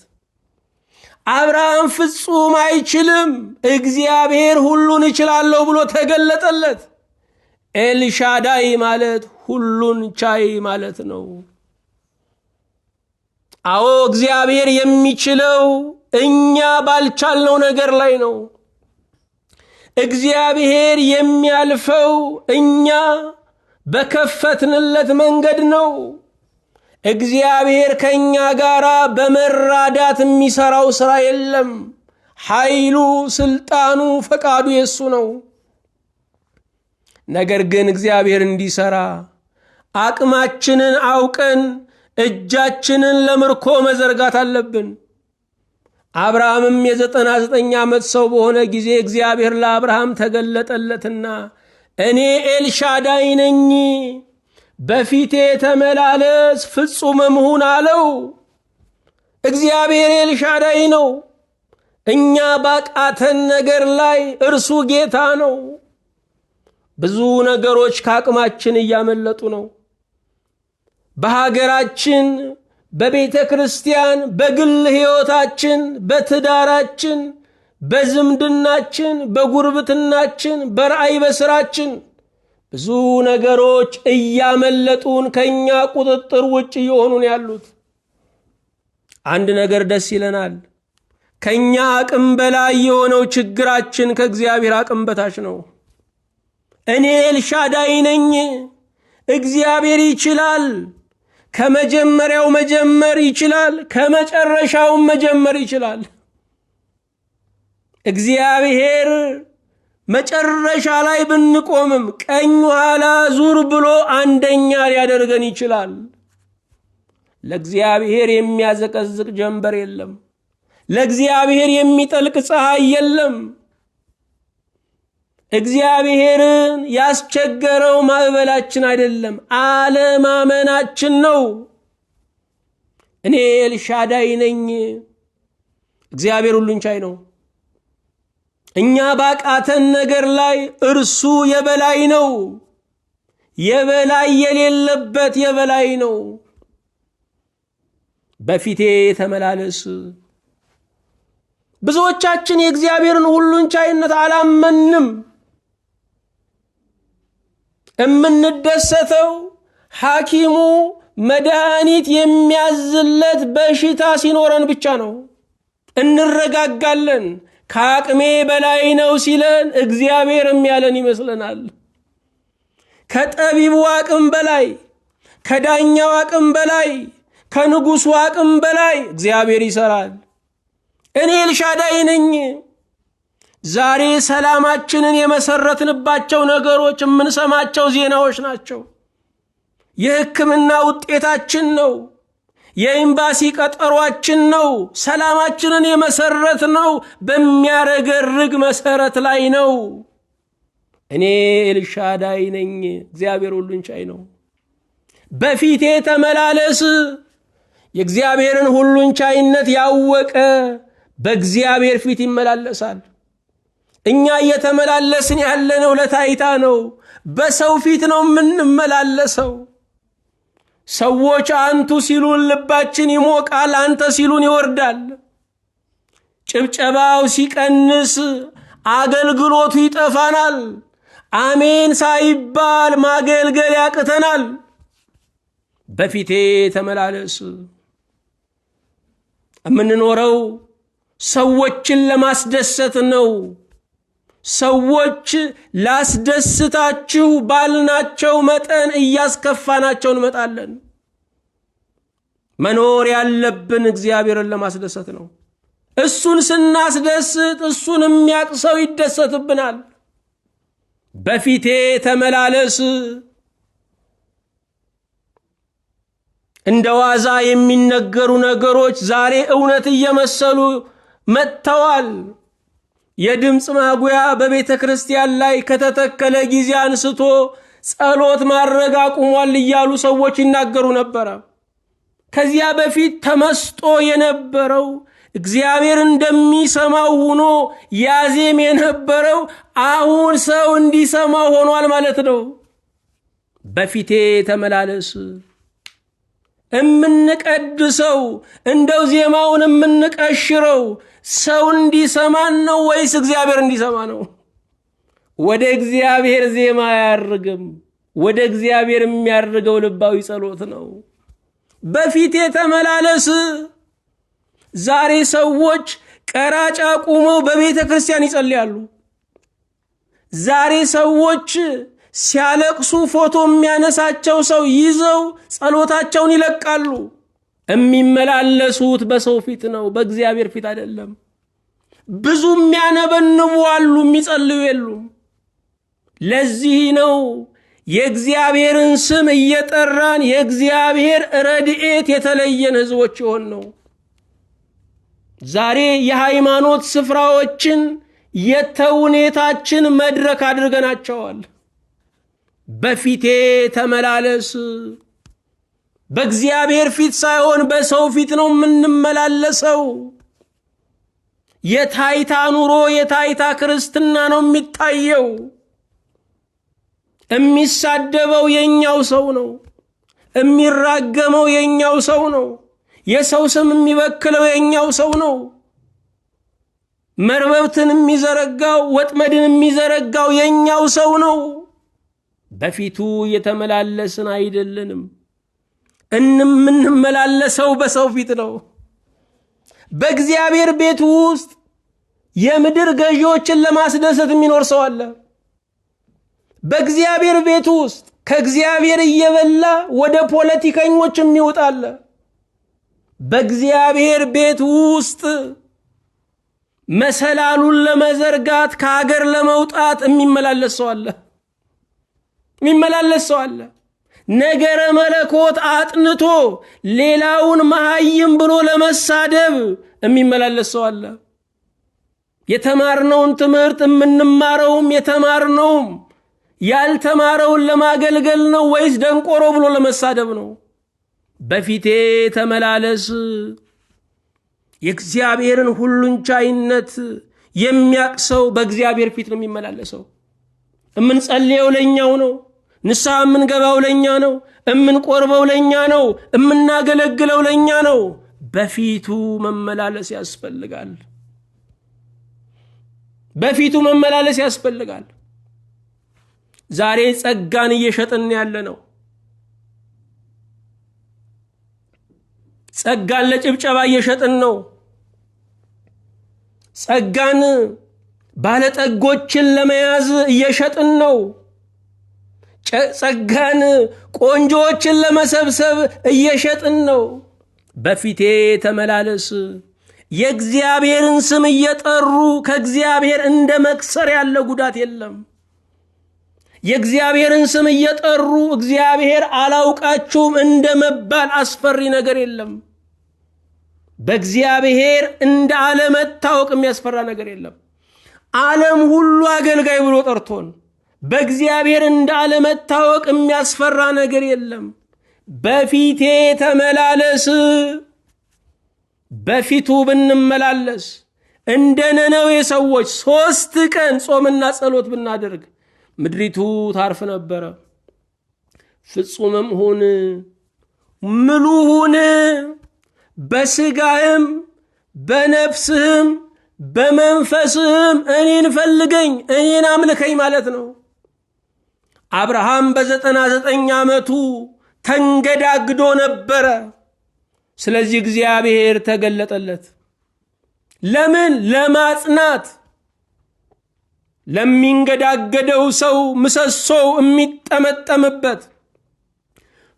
አብርሃም ፍጹም አይችልም፣ እግዚአብሔር ሁሉን እችላለሁ ብሎ ተገለጠለት። ኤልሻዳይ ማለት ሁሉን ቻይ ማለት ነው። አዎ እግዚአብሔር የሚችለው እኛ ባልቻልነው ነገር ላይ ነው። እግዚአብሔር የሚያልፈው እኛ በከፈትንለት መንገድ ነው። እግዚአብሔር ከኛ ጋር በመራዳት የሚሰራው ሥራ የለም። ኃይሉ፣ ስልጣኑ፣ ፈቃዱ የሱ ነው። ነገር ግን እግዚአብሔር እንዲሰራ አቅማችንን አውቀን እጃችንን ለምርኮ መዘርጋት አለብን። አብርሃምም የ99 ዓመት ሰው በሆነ ጊዜ እግዚአብሔር ለአብርሃም ተገለጠለትና እኔ ኤልሻዳይ ነኝ፣ በፊቴ ተመላለስ፣ ፍጹምም ሁን አለው። እግዚአብሔር ኤልሻዳይ ነው። እኛ ባቃተን ነገር ላይ እርሱ ጌታ ነው። ብዙ ነገሮች ከአቅማችን እያመለጡ ነው። በሀገራችን፣ በቤተ ክርስቲያን፣ በግል ሕይወታችን፣ በትዳራችን፣ በዝምድናችን፣ በጉርብትናችን፣ በራእይ በስራችን ብዙ ነገሮች እያመለጡን ከኛ ቁጥጥር ውጭ እየሆኑን ያሉት። አንድ ነገር ደስ ይለናል። ከኛ አቅም በላይ የሆነው ችግራችን ከእግዚአብሔር አቅም በታች ነው። እኔ ኤልሻዳይ ነኝ፣ እግዚአብሔር ይችላል። ከመጀመሪያው መጀመር ይችላል፣ ከመጨረሻውም መጀመር ይችላል። እግዚአብሔር መጨረሻ ላይ ብንቆምም ቀኝ ኋላ ዙር ብሎ አንደኛ ሊያደርገን ይችላል። ለእግዚአብሔር የሚያዘቀዝቅ ጀንበር የለም። ለእግዚአብሔር የሚጠልቅ ፀሐይ የለም። እግዚአብሔርን ያስቸገረው ማዕበላችን አይደለም፣ አለማመናችን ነው። እኔ ኤልሻዳይ ነኝ፣ እግዚአብሔር ሁሉን ቻይ ነው። እኛ ባቃተን ነገር ላይ እርሱ የበላይ ነው። የበላይ የሌለበት የበላይ ነው። በፊቴ ተመላለስ። ብዙዎቻችን የእግዚአብሔርን ሁሉን ቻይነት አላመንም። እምንደሰተው ሐኪሙ መድኃኒት የሚያዝለት በሽታ ሲኖረን ብቻ ነው። እንረጋጋለን። ከአቅሜ በላይ ነው ሲለን እግዚአብሔርም ያለን ይመስለናል። ከጠቢቡ አቅም በላይ፣ ከዳኛው አቅም በላይ፣ ከንጉሱ አቅም በላይ እግዚአብሔር ይሰራል። እኔ ኤልሻዳይ ነኝ። ዛሬ ሰላማችንን የመሰረትንባቸው ነገሮች የምንሰማቸው ዜናዎች ናቸው። የሕክምና ውጤታችን ነው። የኤምባሲ ቀጠሯችን ነው። ሰላማችንን የመሰረት ነው በሚያረገርግ መሰረት ላይ ነው። እኔ ኤልሻዳይ ነኝ፣ እግዚአብሔር ሁሉን ቻይ ነው። በፊቴ ተመላለስ። የእግዚአብሔርን ሁሉን ቻይነት ያወቀ በእግዚአብሔር ፊት ይመላለሳል። እኛ እየተመላለስን ያለነው ለታይታ ነው። በሰው ፊት ነው የምንመላለሰው። ሰዎች አንቱ ሲሉን ልባችን ይሞቃል፣ አንተ ሲሉን ይወርዳል። ጭብጨባው ሲቀንስ አገልግሎቱ ይጠፋናል። አሜን ሳይባል ማገልገል ያቅተናል። በፊቴ ተመላለስ። የምንኖረው ሰዎችን ለማስደሰት ነው። ሰዎች ላስደስታችሁ ባልናቸው መጠን እያስከፋናቸው እንመጣለን። መኖር ያለብን እግዚአብሔርን ለማስደሰት ነው። እሱን ስናስደስት እሱን የሚያውቅ ሰው ይደሰትብናል። በፊቴ ተመላለስ። እንደ ዋዛ የሚነገሩ ነገሮች ዛሬ እውነት እየመሰሉ መጥተዋል። የድምፅ ማጉያ በቤተ ክርስቲያን ላይ ከተተከለ ጊዜ አንስቶ ጸሎት ማድረግ አቁሟል እያሉ ሰዎች ይናገሩ ነበረ። ከዚያ በፊት ተመስጦ የነበረው እግዚአብሔር እንደሚሰማው ሆኖ ያዜም የነበረው አሁን ሰው እንዲሰማው ሆኗል ማለት ነው። በፊቴ ተመላለስ። እምንቀድሰው እንደው ዜማውን እምንቀሽረው ሰው እንዲሰማን ነው ወይስ እግዚአብሔር እንዲሰማ ነው? ወደ እግዚአብሔር ዜማ አያርግም። ወደ እግዚአብሔር የሚያርገው ልባዊ ጸሎት ነው። በፊቴ ተመላለስ። ዛሬ ሰዎች ቀራጭ አቁመው በቤተ ክርስቲያን ይጸልያሉ። ዛሬ ሰዎች ሲያለቅሱ ፎቶ የሚያነሳቸው ሰው ይዘው ጸሎታቸውን ይለቃሉ። የሚመላለሱት በሰው ፊት ነው፣ በእግዚአብሔር ፊት አይደለም። ብዙ የሚያነበንቡ አሉ፣ የሚጸልዩ የሉም። ለዚህ ነው የእግዚአብሔርን ስም እየጠራን የእግዚአብሔር ረድኤት የተለየን ሕዝቦች ይሆን ነው። ዛሬ የሃይማኖት ስፍራዎችን የተውኔታችን መድረክ አድርገናቸዋል። በፊቴ ተመላለስ። በእግዚአብሔር ፊት ሳይሆን በሰው ፊት ነው የምንመላለሰው። የታይታ ኑሮ የታይታ ክርስትና ነው የሚታየው። የሚሳደበው የኛው ሰው ነው። የሚራገመው የኛው ሰው ነው። የሰው ስም የሚበክለው የኛው ሰው ነው። መርበብትን የሚዘረጋው ወጥመድን የሚዘረጋው የኛው ሰው ነው። በፊቱ የተመላለስን አይደለንም። የምንመላለሰው በሰው ፊት ነው። በእግዚአብሔር ቤት ውስጥ የምድር ገዢዎችን ለማስደሰት የሚኖር ሰው አለ። በእግዚአብሔር ቤት ውስጥ ከእግዚአብሔር እየበላ ወደ ፖለቲከኞች የሚወጣ አለ። በእግዚአብሔር ቤት ውስጥ መሰላሉን ለመዘርጋት ከሀገር ለመውጣት የሚመላለስ ሰው አለ። ነገረ መለኮት አጥንቶ ሌላውን መሃይም ብሎ ለመሳደብ የሚመላለስ ሰው አለ። የተማርነውን ትምህርት የምንማረውም የተማርነውም ያልተማረውን ለማገልገል ነው ወይስ ደንቆሮ ብሎ ለመሳደብ ነው? በፊቴ ተመላለስ። የእግዚአብሔርን ሁሉን ቻይነት የሚያቅሰው በእግዚአብሔር ፊት ነው የሚመላለሰው። የምንጸልየው ለኛው ነው። ንስሐ የምንገባው ለኛ ነው። የምንቆርበው ለኛ ነው። የምናገለግለው ለኛ ነው። በፊቱ መመላለስ ያስፈልጋል። በፊቱ መመላለስ ያስፈልጋል። ዛሬ ጸጋን እየሸጥን ያለ ነው። ጸጋን ለጭብጨባ እየሸጥን ነው። ጸጋን ባለጠጎችን ለመያዝ እየሸጥን ነው። ጸጋን ቆንጆችን ለመሰብሰብ እየሸጥን ነው። በፊቴ ተመላለስ። የእግዚአብሔርን ስም እየጠሩ ከእግዚአብሔር እንደ መክሰር ያለ ጉዳት የለም። የእግዚአብሔርን ስም እየጠሩ እግዚአብሔር አላውቃችሁም እንደ መባል አስፈሪ ነገር የለም። በእግዚአብሔር እንደ አለመታወቅ የሚያስፈራ ነገር የለም። ዓለም ሁሉ አገልጋይ ብሎ ጠርቶን በእግዚአብሔር እንደ አለመታወቅ የሚያስፈራ ነገር የለም። በፊቴ ተመላለስ። በፊቱ ብንመላለስ እንደ ነነዌ ሰዎች 3 ቀን ጾምና ጸሎት ብናደርግ ምድሪቱ ታርፍ ነበረ። ፍጹምም ሁን፣ ምሉ ሁን፣ በስጋህም በነፍስህም በመንፈስህም እኔን ፈልገኝ፣ እኔን አምልከኝ ማለት ነው። አብርሃም በ99 ዓመቱ ተንገዳግዶ ነበረ። ስለዚህ እግዚአብሔር ተገለጠለት። ለምን? ለማጽናት። ለሚንገዳገደው ሰው ምሰሶው የሚጠመጠምበት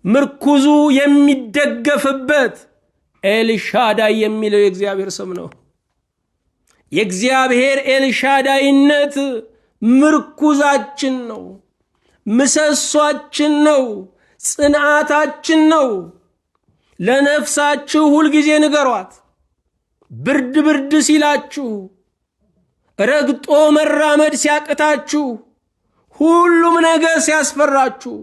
ምርኩዙ የሚደገፍበት ኤልሻዳይ የሚለው የእግዚአብሔር ስም ነው። የእግዚአብሔር ኤልሻዳይነት ምርኩዛችን ነው፣ ምሰሷችን ነው፣ ጽንዓታችን ነው። ለነፍሳችሁ ሁልጊዜ ንገሯት። ብርድ ብርድ ሲላችሁ፣ ረግጦ መራመድ ሲያቅታችሁ፣ ሁሉም ነገር ሲያስፈራችሁ፣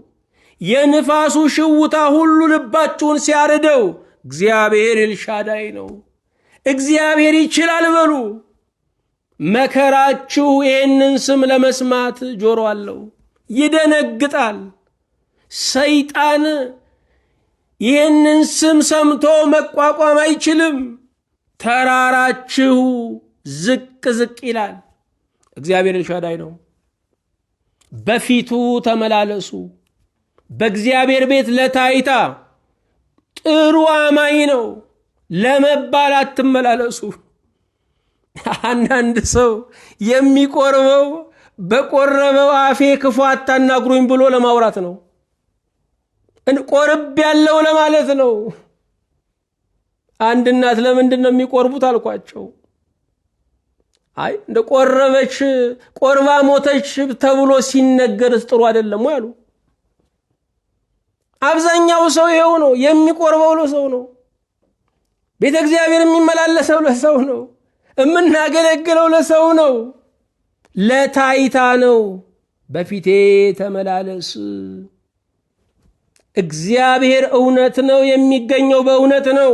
የንፋሱ ሽውታ ሁሉ ልባችሁን ሲያርደው እግዚአብሔር ኤልሻዳይ ነው፣ እግዚአብሔር ይችላል በሉ። መከራችሁ ይህንን ስም ለመስማት ጆሮ አለው፣ ይደነግጣል። ሰይጣን ይህንን ስም ሰምቶ መቋቋም አይችልም። ተራራችሁ ዝቅ ዝቅ ይላል። እግዚአብሔር ኤልሻዳይ ነው። በፊቱ ተመላለሱ። በእግዚአብሔር ቤት ለታይታ ጥሩ አማኝ ነው ለመባል አትመላለሱ። አንዳንድ ሰው የሚቆርበው በቆረበው አፌ ክፉ አታናግሩኝ ብሎ ለማውራት ነው። ቆርብ ያለው ለማለት ነው። አንድ እናት ለምንድን ነው የሚቆርቡት አልኳቸው። አይ እንደ ቆረበች ቆርባ ሞተች ተብሎ ሲነገርስ ጥሩ አይደለም ወይ አሉ። አብዛኛው ሰው ይሄው ነው የሚቆርበው፣ ለሰው ነው። ቤተ እግዚአብሔር የሚመላለሰው ለሰው ነው። የምናገለግለው ለሰው ነው፣ ለታይታ ነው። በፊቴ ተመላለስ። እግዚአብሔር እውነት ነው፣ የሚገኘው በእውነት ነው።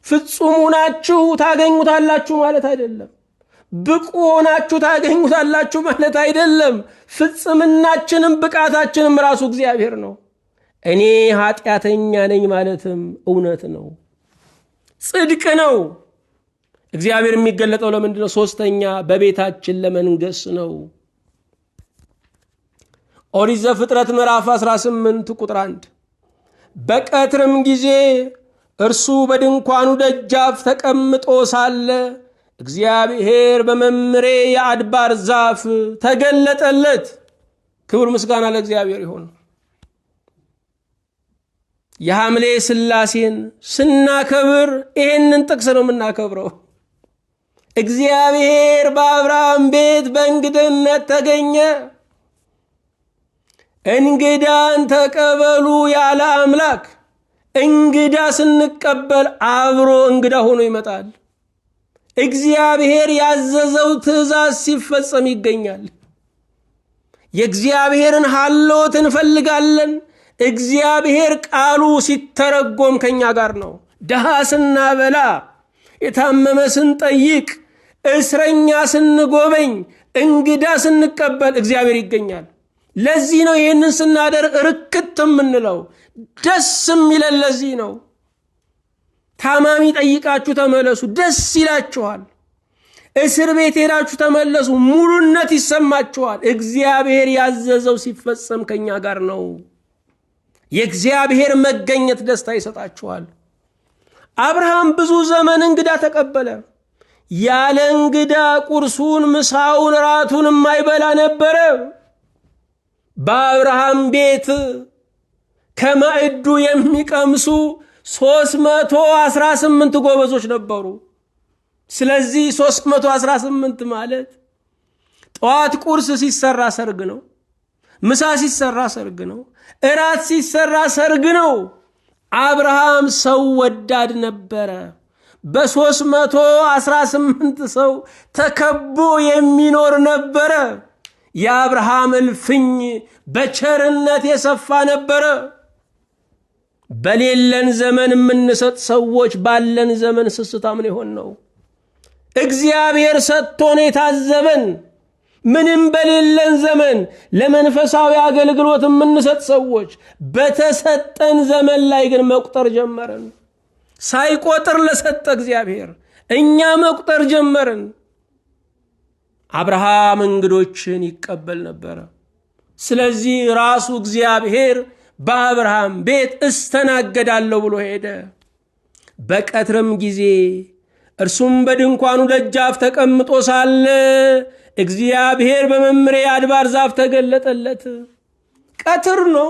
ፍጹም ሆናችሁ ታገኙታላችሁ ማለት አይደለም። ብቁ ሆናችሁ ታገኙታላችሁ ማለት አይደለም። ፍጽምናችንም ብቃታችንም ራሱ እግዚአብሔር ነው። እኔ ኃጢአተኛ ነኝ ማለትም እውነት ነው፣ ጽድቅ ነው። እግዚአብሔር የሚገለጠው ለምንድን ነው? ሶስተኛ በቤታችን ለመንገስ ነው። ኦሪት ዘፍጥረት ምዕራፍ 18 ቁጥር 1 በቀትርም ጊዜ እርሱ በድንኳኑ ደጃፍ ተቀምጦ ሳለ እግዚአብሔር በመምሬ የአድባር ዛፍ ተገለጠለት። ክብር ምስጋና ለእግዚአብሔር ይሁን። የሐምሌ ሥላሴን ስናከብር ይህንን ጥቅስ ነው የምናከብረው። እግዚአብሔር በአብርሃም ቤት በእንግድነት ተገኘ። እንግዳን ተቀበሉ ያለ አምላክ እንግዳ ስንቀበል አብሮ እንግዳ ሆኖ ይመጣል። እግዚአብሔር ያዘዘው ትእዛዝ ሲፈጸም ይገኛል። የእግዚአብሔርን ሀልዎት እንፈልጋለን። እግዚአብሔር ቃሉ ሲተረጎም ከኛ ጋር ነው። ድሃ ስናበላ፣ የታመመ ስንጠይቅ፣ እስረኛ ስንጎበኝ፣ እንግዳ ስንቀበል እግዚአብሔር ይገኛል። ለዚህ ነው ይህንን ስናደርግ ርክት የምንለው፣ ደስ የሚለን ለዚህ ነው። ታማሚ ጠይቃችሁ ተመለሱ፣ ደስ ይላችኋል። እስር ቤት ሄዳችሁ ተመለሱ፣ ሙሉነት ይሰማችኋል። እግዚአብሔር ያዘዘው ሲፈጸም ከኛ ጋር ነው። የእግዚአብሔር መገኘት ደስታ ይሰጣችኋል። አብርሃም ብዙ ዘመን እንግዳ ተቀበለ። ያለ እንግዳ ቁርሱን፣ ምሳውን፣ ራቱን የማይበላ ነበረ። በአብርሃም ቤት ከማዕዱ የሚቀምሱ 318 ጎበዞች ነበሩ። ስለዚህ 318 ማለት ጠዋት ቁርስ ሲሰራ ሰርግ ነው፣ ምሳ ሲሰራ ሰርግ ነው፣ እራት ሲሰራ ሰርግ ነው። አብርሃም ሰው ወዳድ ነበረ። በ318 ሰው ተከቦ የሚኖር ነበረ። የአብርሃም እልፍኝ በቸርነት የሰፋ ነበረ። በሌለን ዘመን የምንሰጥ ሰዎች ባለን ዘመን ስስታምን ይሆን ነው። እግዚአብሔር ሰጥቶን የታዘበን ምንም በሌለን ዘመን ለመንፈሳዊ አገልግሎት የምንሰጥ ሰዎች በተሰጠን ዘመን ላይ ግን መቁጠር ጀመርን። ሳይቆጥር ለሰጠ እግዚአብሔር እኛ መቁጠር ጀመርን። አብርሃም እንግዶችን ይቀበል ነበረ። ስለዚህ ራሱ እግዚአብሔር በአብርሃም ቤት እስተናገዳለሁ ብሎ ሄደ። በቀትርም ጊዜ እርሱም በድንኳኑ ደጃፍ ተቀምጦ ሳለ እግዚአብሔር በመምሬ አድባር ዛፍ ተገለጠለት። ቀትር ነው።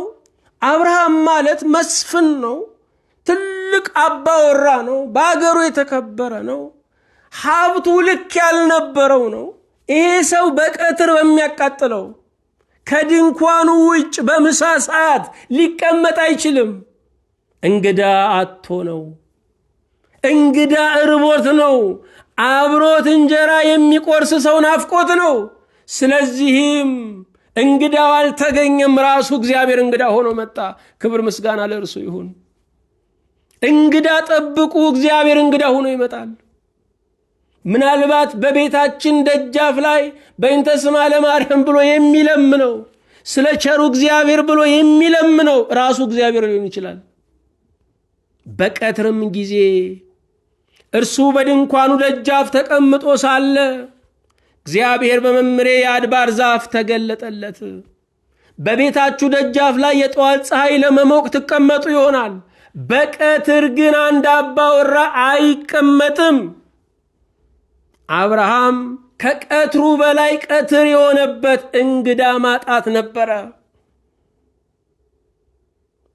አብርሃም ማለት መስፍን ነው። ትልቅ አባወራ ነው። በአገሩ የተከበረ ነው። ሀብቱ ልክ ያልነበረው ነው። ይሄ ሰው በቀትር በሚያቃጥለው ከድንኳኑ ውጭ በምሳ ሰዓት ሊቀመጥ አይችልም። እንግዳ አጥቶ ነው። እንግዳ እርቦት ነው። አብሮት እንጀራ የሚቆርስ ሰው ናፍቆት ነው። ስለዚህም እንግዳው አልተገኘም። ራሱ እግዚአብሔር እንግዳ ሆኖ መጣ። ክብር ምስጋና ለእርሱ ይሁን። እንግዳ ጠብቁ፣ እግዚአብሔር እንግዳ ሆኖ ይመጣል። ምናልባት በቤታችን ደጃፍ ላይ በእንተ ስማ ለማርያም ብሎ የሚለምነው ስለ ቸሩ እግዚአብሔር ብሎ የሚለምነው ራሱ እግዚአብሔር ሊሆን ይችላል። በቀትርም ጊዜ እርሱ በድንኳኑ ደጃፍ ተቀምጦ ሳለ እግዚአብሔር በመምሬ የአድባር ዛፍ ተገለጠለት። በቤታችሁ ደጃፍ ላይ የጠዋት ፀሐይ ለመሞቅ ትቀመጡ ይሆናል። በቀትር ግን አንድ አባወራ አይቀመጥም። አብርሃም ከቀትሩ በላይ ቀትር የሆነበት እንግዳ ማጣት ነበረ።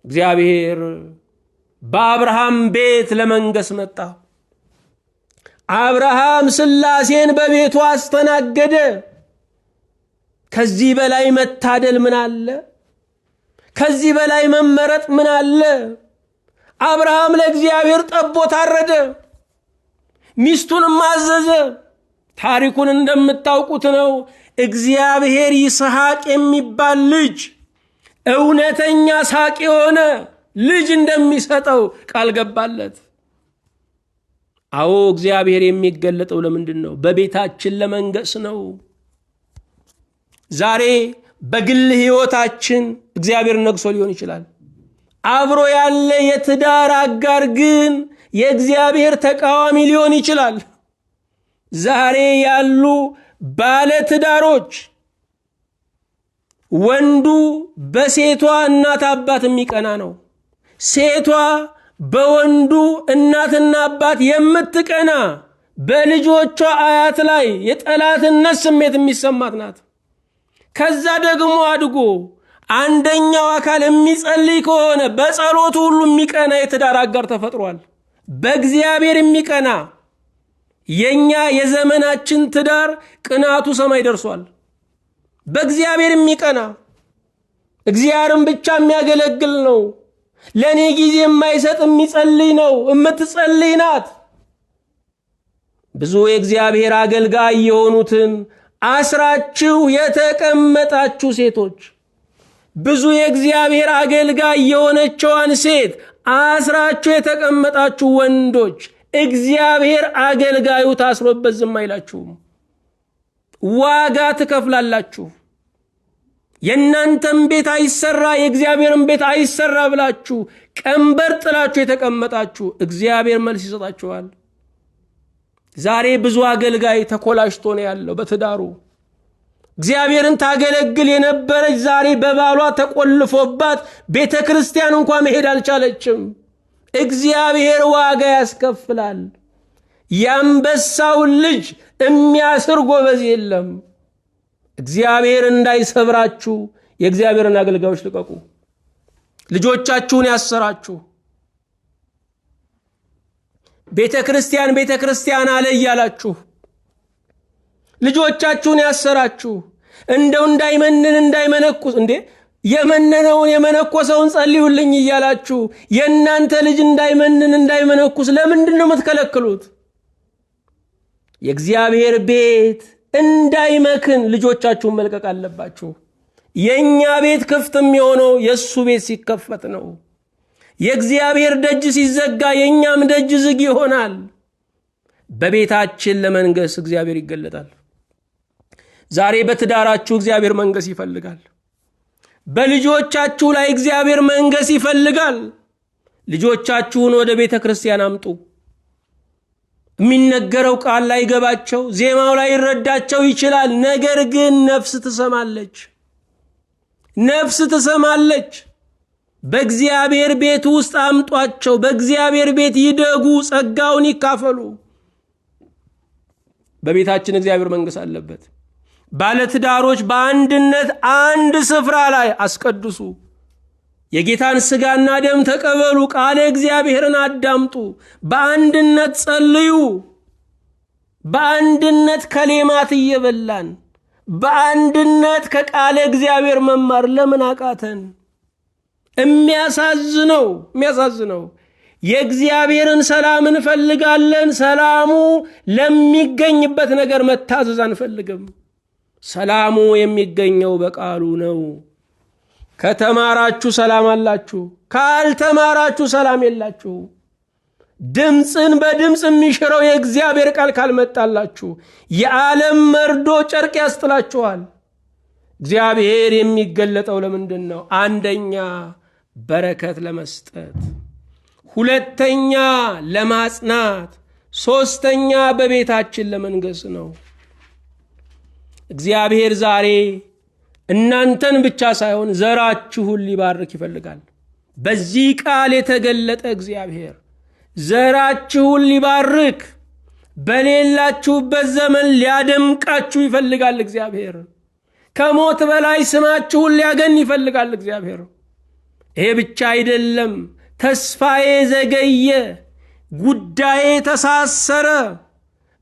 እግዚአብሔር በአብርሃም ቤት ለመንገስ መጣ። አብርሃም ሥላሴን በቤቱ አስተናገደ። ከዚህ በላይ መታደል ምን አለ? ከዚህ በላይ መመረጥ ምን አለ? አብርሃም ለእግዚአብሔር ጠቦት አረደ፣ ሚስቱንም አዘዘ። ታሪኩን እንደምታውቁት ነው። እግዚአብሔር ይስሐቅ የሚባል ልጅ፣ እውነተኛ ሳቅ የሆነ ልጅ እንደሚሰጠው ቃል ገባለት። አዎ እግዚአብሔር የሚገለጠው ለምንድን ነው? በቤታችን ለመንገስ ነው። ዛሬ በግል ሕይወታችን እግዚአብሔር ነግሶ ሊሆን ይችላል። አብሮ ያለ የትዳር አጋር ግን የእግዚአብሔር ተቃዋሚ ሊሆን ይችላል። ዛሬ ያሉ ባለ ትዳሮች ወንዱ በሴቷ እናት አባት የሚቀና ነው። ሴቷ በወንዱ እናትና አባት የምትቀና በልጆቿ አያት ላይ የጠላትነት ስሜት የሚሰማት ናት። ከዛ ደግሞ አድጎ አንደኛው አካል የሚጸልይ ከሆነ በጸሎቱ ሁሉ የሚቀና የትዳር አጋር ተፈጥሯል። በእግዚአብሔር የሚቀና የኛ የዘመናችን ትዳር ቅናቱ ሰማይ ደርሷል። በእግዚአብሔር የሚቀና እግዚአብሔርን ብቻ የሚያገለግል ነው። ለኔ ጊዜ የማይሰጥ የሚጸልይ ነው፣ የምትጸልይ ናት። ብዙ የእግዚአብሔር አገልጋይ የሆኑትን አስራችሁ የተቀመጣችሁ ሴቶች፣ ብዙ የእግዚአብሔር አገልጋይ የሆነችዋን ሴት አስራችሁ የተቀመጣችሁ ወንዶች፣ እግዚአብሔር አገልጋዩ ታስሮበት ዝም አይላችሁም። ዋጋ ትከፍላላችሁ። የእናንተም ቤት አይሰራ የእግዚአብሔርን ቤት አይሰራ ብላችሁ ቀንበር ጥላችሁ የተቀመጣችሁ እግዚአብሔር መልስ ይሰጣችኋል። ዛሬ ብዙ አገልጋይ ተኮላሽቶ ነው ያለው በትዳሩ። እግዚአብሔርን ታገለግል የነበረች ዛሬ በባሏ ተቆልፎባት ቤተ ክርስቲያን እንኳን መሄድ አልቻለችም። እግዚአብሔር ዋጋ ያስከፍላል። የአንበሳውን ልጅ የሚያስር ጎበዝ የለም። እግዚአብሔር እንዳይሰብራችሁ የእግዚአብሔርን አገልጋዮች ልቀቁ። ልጆቻችሁን ያሰራችሁ ቤተ ክርስቲያን አለ እያላችሁ ልጆቻችሁን ያሰራችሁ እንደው እንዳይመነኩስ እንዴ የመነነውን የመነኮሰውን ጸልዩልኝ እያላችሁ የእናንተ ልጅ እንዳይመነኩስ ለምንድን ነው የምትከለክሉት? የእግዚአብሔር ቤት እንዳይመክን ልጆቻችሁን መልቀቅ አለባችሁ። የኛ ቤት ክፍት የሚሆነው የሱ ቤት ሲከፈት ነው። የእግዚአብሔር ደጅ ሲዘጋ የኛም ደጅ ዝግ ይሆናል። በቤታችን ለመንገስ እግዚአብሔር ይገለጣል። ዛሬ በትዳራችሁ እግዚአብሔር መንገስ ይፈልጋል። በልጆቻችሁ ላይ እግዚአብሔር መንገስ ይፈልጋል። ልጆቻችሁን ወደ ቤተ ክርስቲያን አምጡ። የሚነገረው ቃል ላይ ገባቸው፣ ዜማው ላይ ይረዳቸው ይችላል። ነገር ግን ነፍስ ትሰማለች። በእግዚአብሔር ቤት ውስጥ አምጧቸው። በእግዚአብሔር ቤት ይደጉ፣ ጸጋውን ይካፈሉ። በቤታችን እግዚአብሔር መንገስ አለበት። ባለትዳሮች በአንድነት አንድ ስፍራ ላይ አስቀድሱ። የጌታን ሥጋና ደም ተቀበሉ። ቃለ እግዚአብሔርን አዳምጡ። በአንድነት ጸልዩ። በአንድነት ከሌማት እየበላን በአንድነት ከቃለ እግዚአብሔር መማር ለምን አቃተን? የሚያሳዝነው የእግዚአብሔርን ሰላም እንፈልጋለን። ሰላሙ ለሚገኝበት ነገር መታዘዝ አንፈልግም። ሰላሙ የሚገኘው በቃሉ ነው። ከተማራችሁ ሰላም አላችሁ፣ ካልተማራችሁ ሰላም የላችሁ። ድምፅን በድምፅ የሚሽረው የእግዚአብሔር ቃል ካልመጣላችሁ የዓለም መርዶ ጨርቅ ያስጥላችኋል። እግዚአብሔር የሚገለጠው ለምንድን ነው? አንደኛ በረከት ለመስጠት፣ ሁለተኛ ለማጽናት፣ ሶስተኛ በቤታችን ለመንገስ ነው። እግዚአብሔር ዛሬ እናንተን ብቻ ሳይሆን ዘራችሁን ሊባርክ ይፈልጋል። በዚህ ቃል የተገለጠ እግዚአብሔር ዘራችሁን ሊባርክ በሌላችሁበት ዘመን ሊያደምቃችሁ ይፈልጋል። እግዚአብሔር ከሞት በላይ ስማችሁን ሊያገን ይፈልጋል። እግዚአብሔር ይሄ ብቻ አይደለም። ተስፋዬ ዘገየ፣ ጉዳዬ ተሳሰረ፣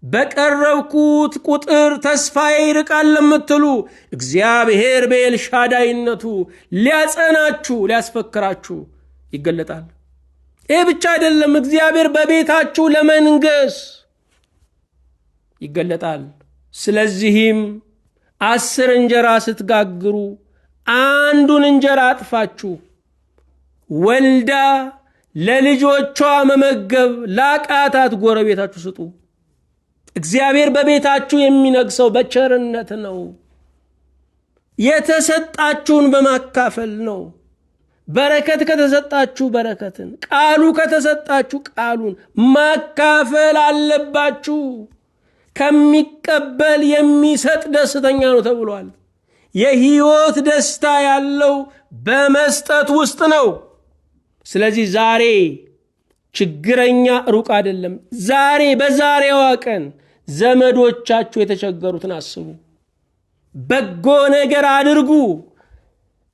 በቀረብኩት ቁጥር ተስፋዬ ይርቃል ለምትሉ እግዚአብሔር በኤልሻዳይነቱ ሊያጸናችሁ ሊያስፈክራችሁ ይገለጣል። ይህ ብቻ አይደለም። እግዚአብሔር በቤታችሁ ለመንገስ ይገለጣል። ስለዚህም 10 እንጀራ ስትጋግሩ አንዱን እንጀራ አጥፋችሁ ወልዳ ለልጆቿ መመገብ ላቃታት ጎረቤታችሁ ስጡ። እግዚአብሔር በቤታችሁ የሚነግሰው በቸርነት ነው። የተሰጣችሁን በማካፈል ነው። በረከት ከተሰጣችሁ በረከትን፣ ቃሉ ከተሰጣችሁ ቃሉን ማካፈል አለባችሁ። ከሚቀበል የሚሰጥ ደስተኛ ነው ተብሏል። የሕይወት ደስታ ያለው በመስጠት ውስጥ ነው። ስለዚህ ዛሬ ችግረኛ ሩቅ አይደለም። ዛሬ በዛሬዋ ቀን ዘመዶቻችሁ የተቸገሩትን አስቡ። በጎ ነገር አድርጉ።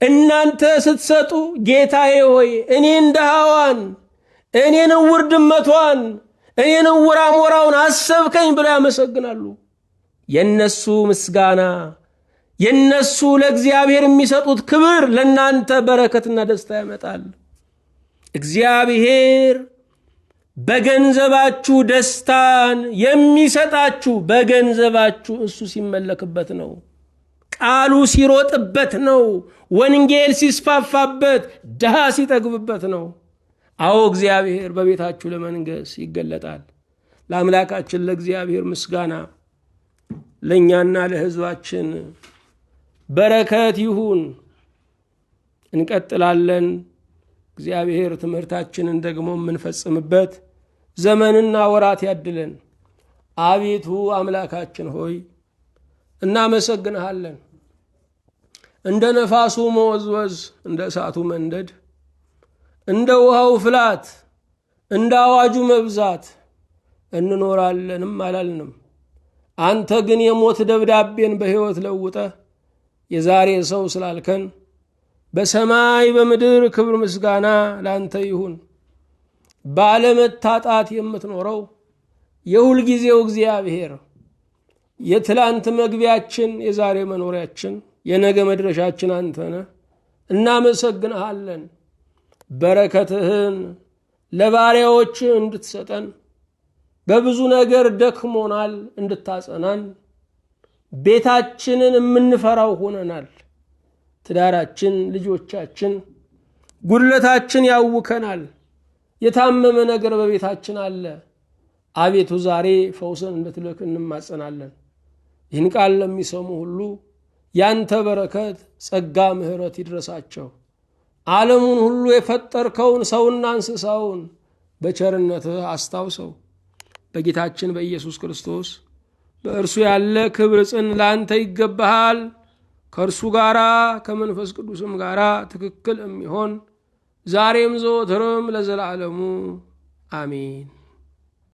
እናንተ ስትሰጡ ጌታዬ ሆይ እኔን ድሃዋን፣ እኔን ዕውር ድመቷን፣ እኔን ዕውር አሞራውን አሰብከኝ ብለው ያመሰግናሉ። የነሱ ምስጋና፣ የነሱ ለእግዚአብሔር የሚሰጡት ክብር ለእናንተ በረከትና ደስታ ያመጣል። እግዚአብሔር በገንዘባችሁ ደስታን የሚሰጣችሁ በገንዘባችሁ እሱ ሲመለክበት ነው። ቃሉ ሲሮጥበት ነው። ወንጌል ሲስፋፋበት፣ ድሃ ሲጠግብበት ነው። አዎ እግዚአብሔር በቤታችሁ ለመንገስ ይገለጣል። ለአምላካችን ለእግዚአብሔር ምስጋና፣ ለእኛና ለሕዝባችን በረከት ይሁን። እንቀጥላለን። እግዚአብሔር ትምህርታችንን ደግሞ የምንፈጽምበት ዘመንና ወራት ያድለን። አቤቱ አምላካችን ሆይ እናመሰግንሃለን። እንደ ነፋሱ መወዝወዝ፣ እንደ እሳቱ መንደድ፣ እንደ ውሃው ፍላት፣ እንደ አዋጁ መብዛት እንኖራለንም አላልንም። አንተ ግን የሞት ደብዳቤን በሕይወት ለውጠህ የዛሬ ሰው ስላልከን በሰማይ በምድር ክብር ምስጋና ላንተ ይሁን። ባለመታጣት የምትኖረው የሁል ጊዜው እግዚአብሔር የትላንት መግቢያችን፣ የዛሬ መኖሪያችን፣ የነገ መድረሻችን አንተ ነህ። እናመሰግንሃለን። በረከትህን ለባሪያዎች እንድትሰጠን፣ በብዙ ነገር ደክሞናል እንድታጸናን፣ ቤታችንን የምንፈራው ሆነናል። ትዳራችን፣ ልጆቻችን፣ ጉድለታችን ያውከናል። የታመመ ነገር በቤታችን አለ። አቤቱ ዛሬ ፈውስን እንድትልክ እንማጸናለን። ይህን ቃል ለሚሰሙ ሁሉ ያንተ በረከት፣ ጸጋ፣ ምሕረት ይድረሳቸው። ዓለሙን ሁሉ የፈጠርከውን ሰውና እንስሳውን በቸርነትህ አስታውሰው። በጌታችን በኢየሱስ ክርስቶስ በእርሱ ያለ ክብር ጽን ለአንተ ይገባሃል። ከእርሱ ጋራ ከመንፈስ ቅዱስም ጋራ ትክክል የሚሆን ዛሬም ዘወትርም ለዘላለሙ አሜን።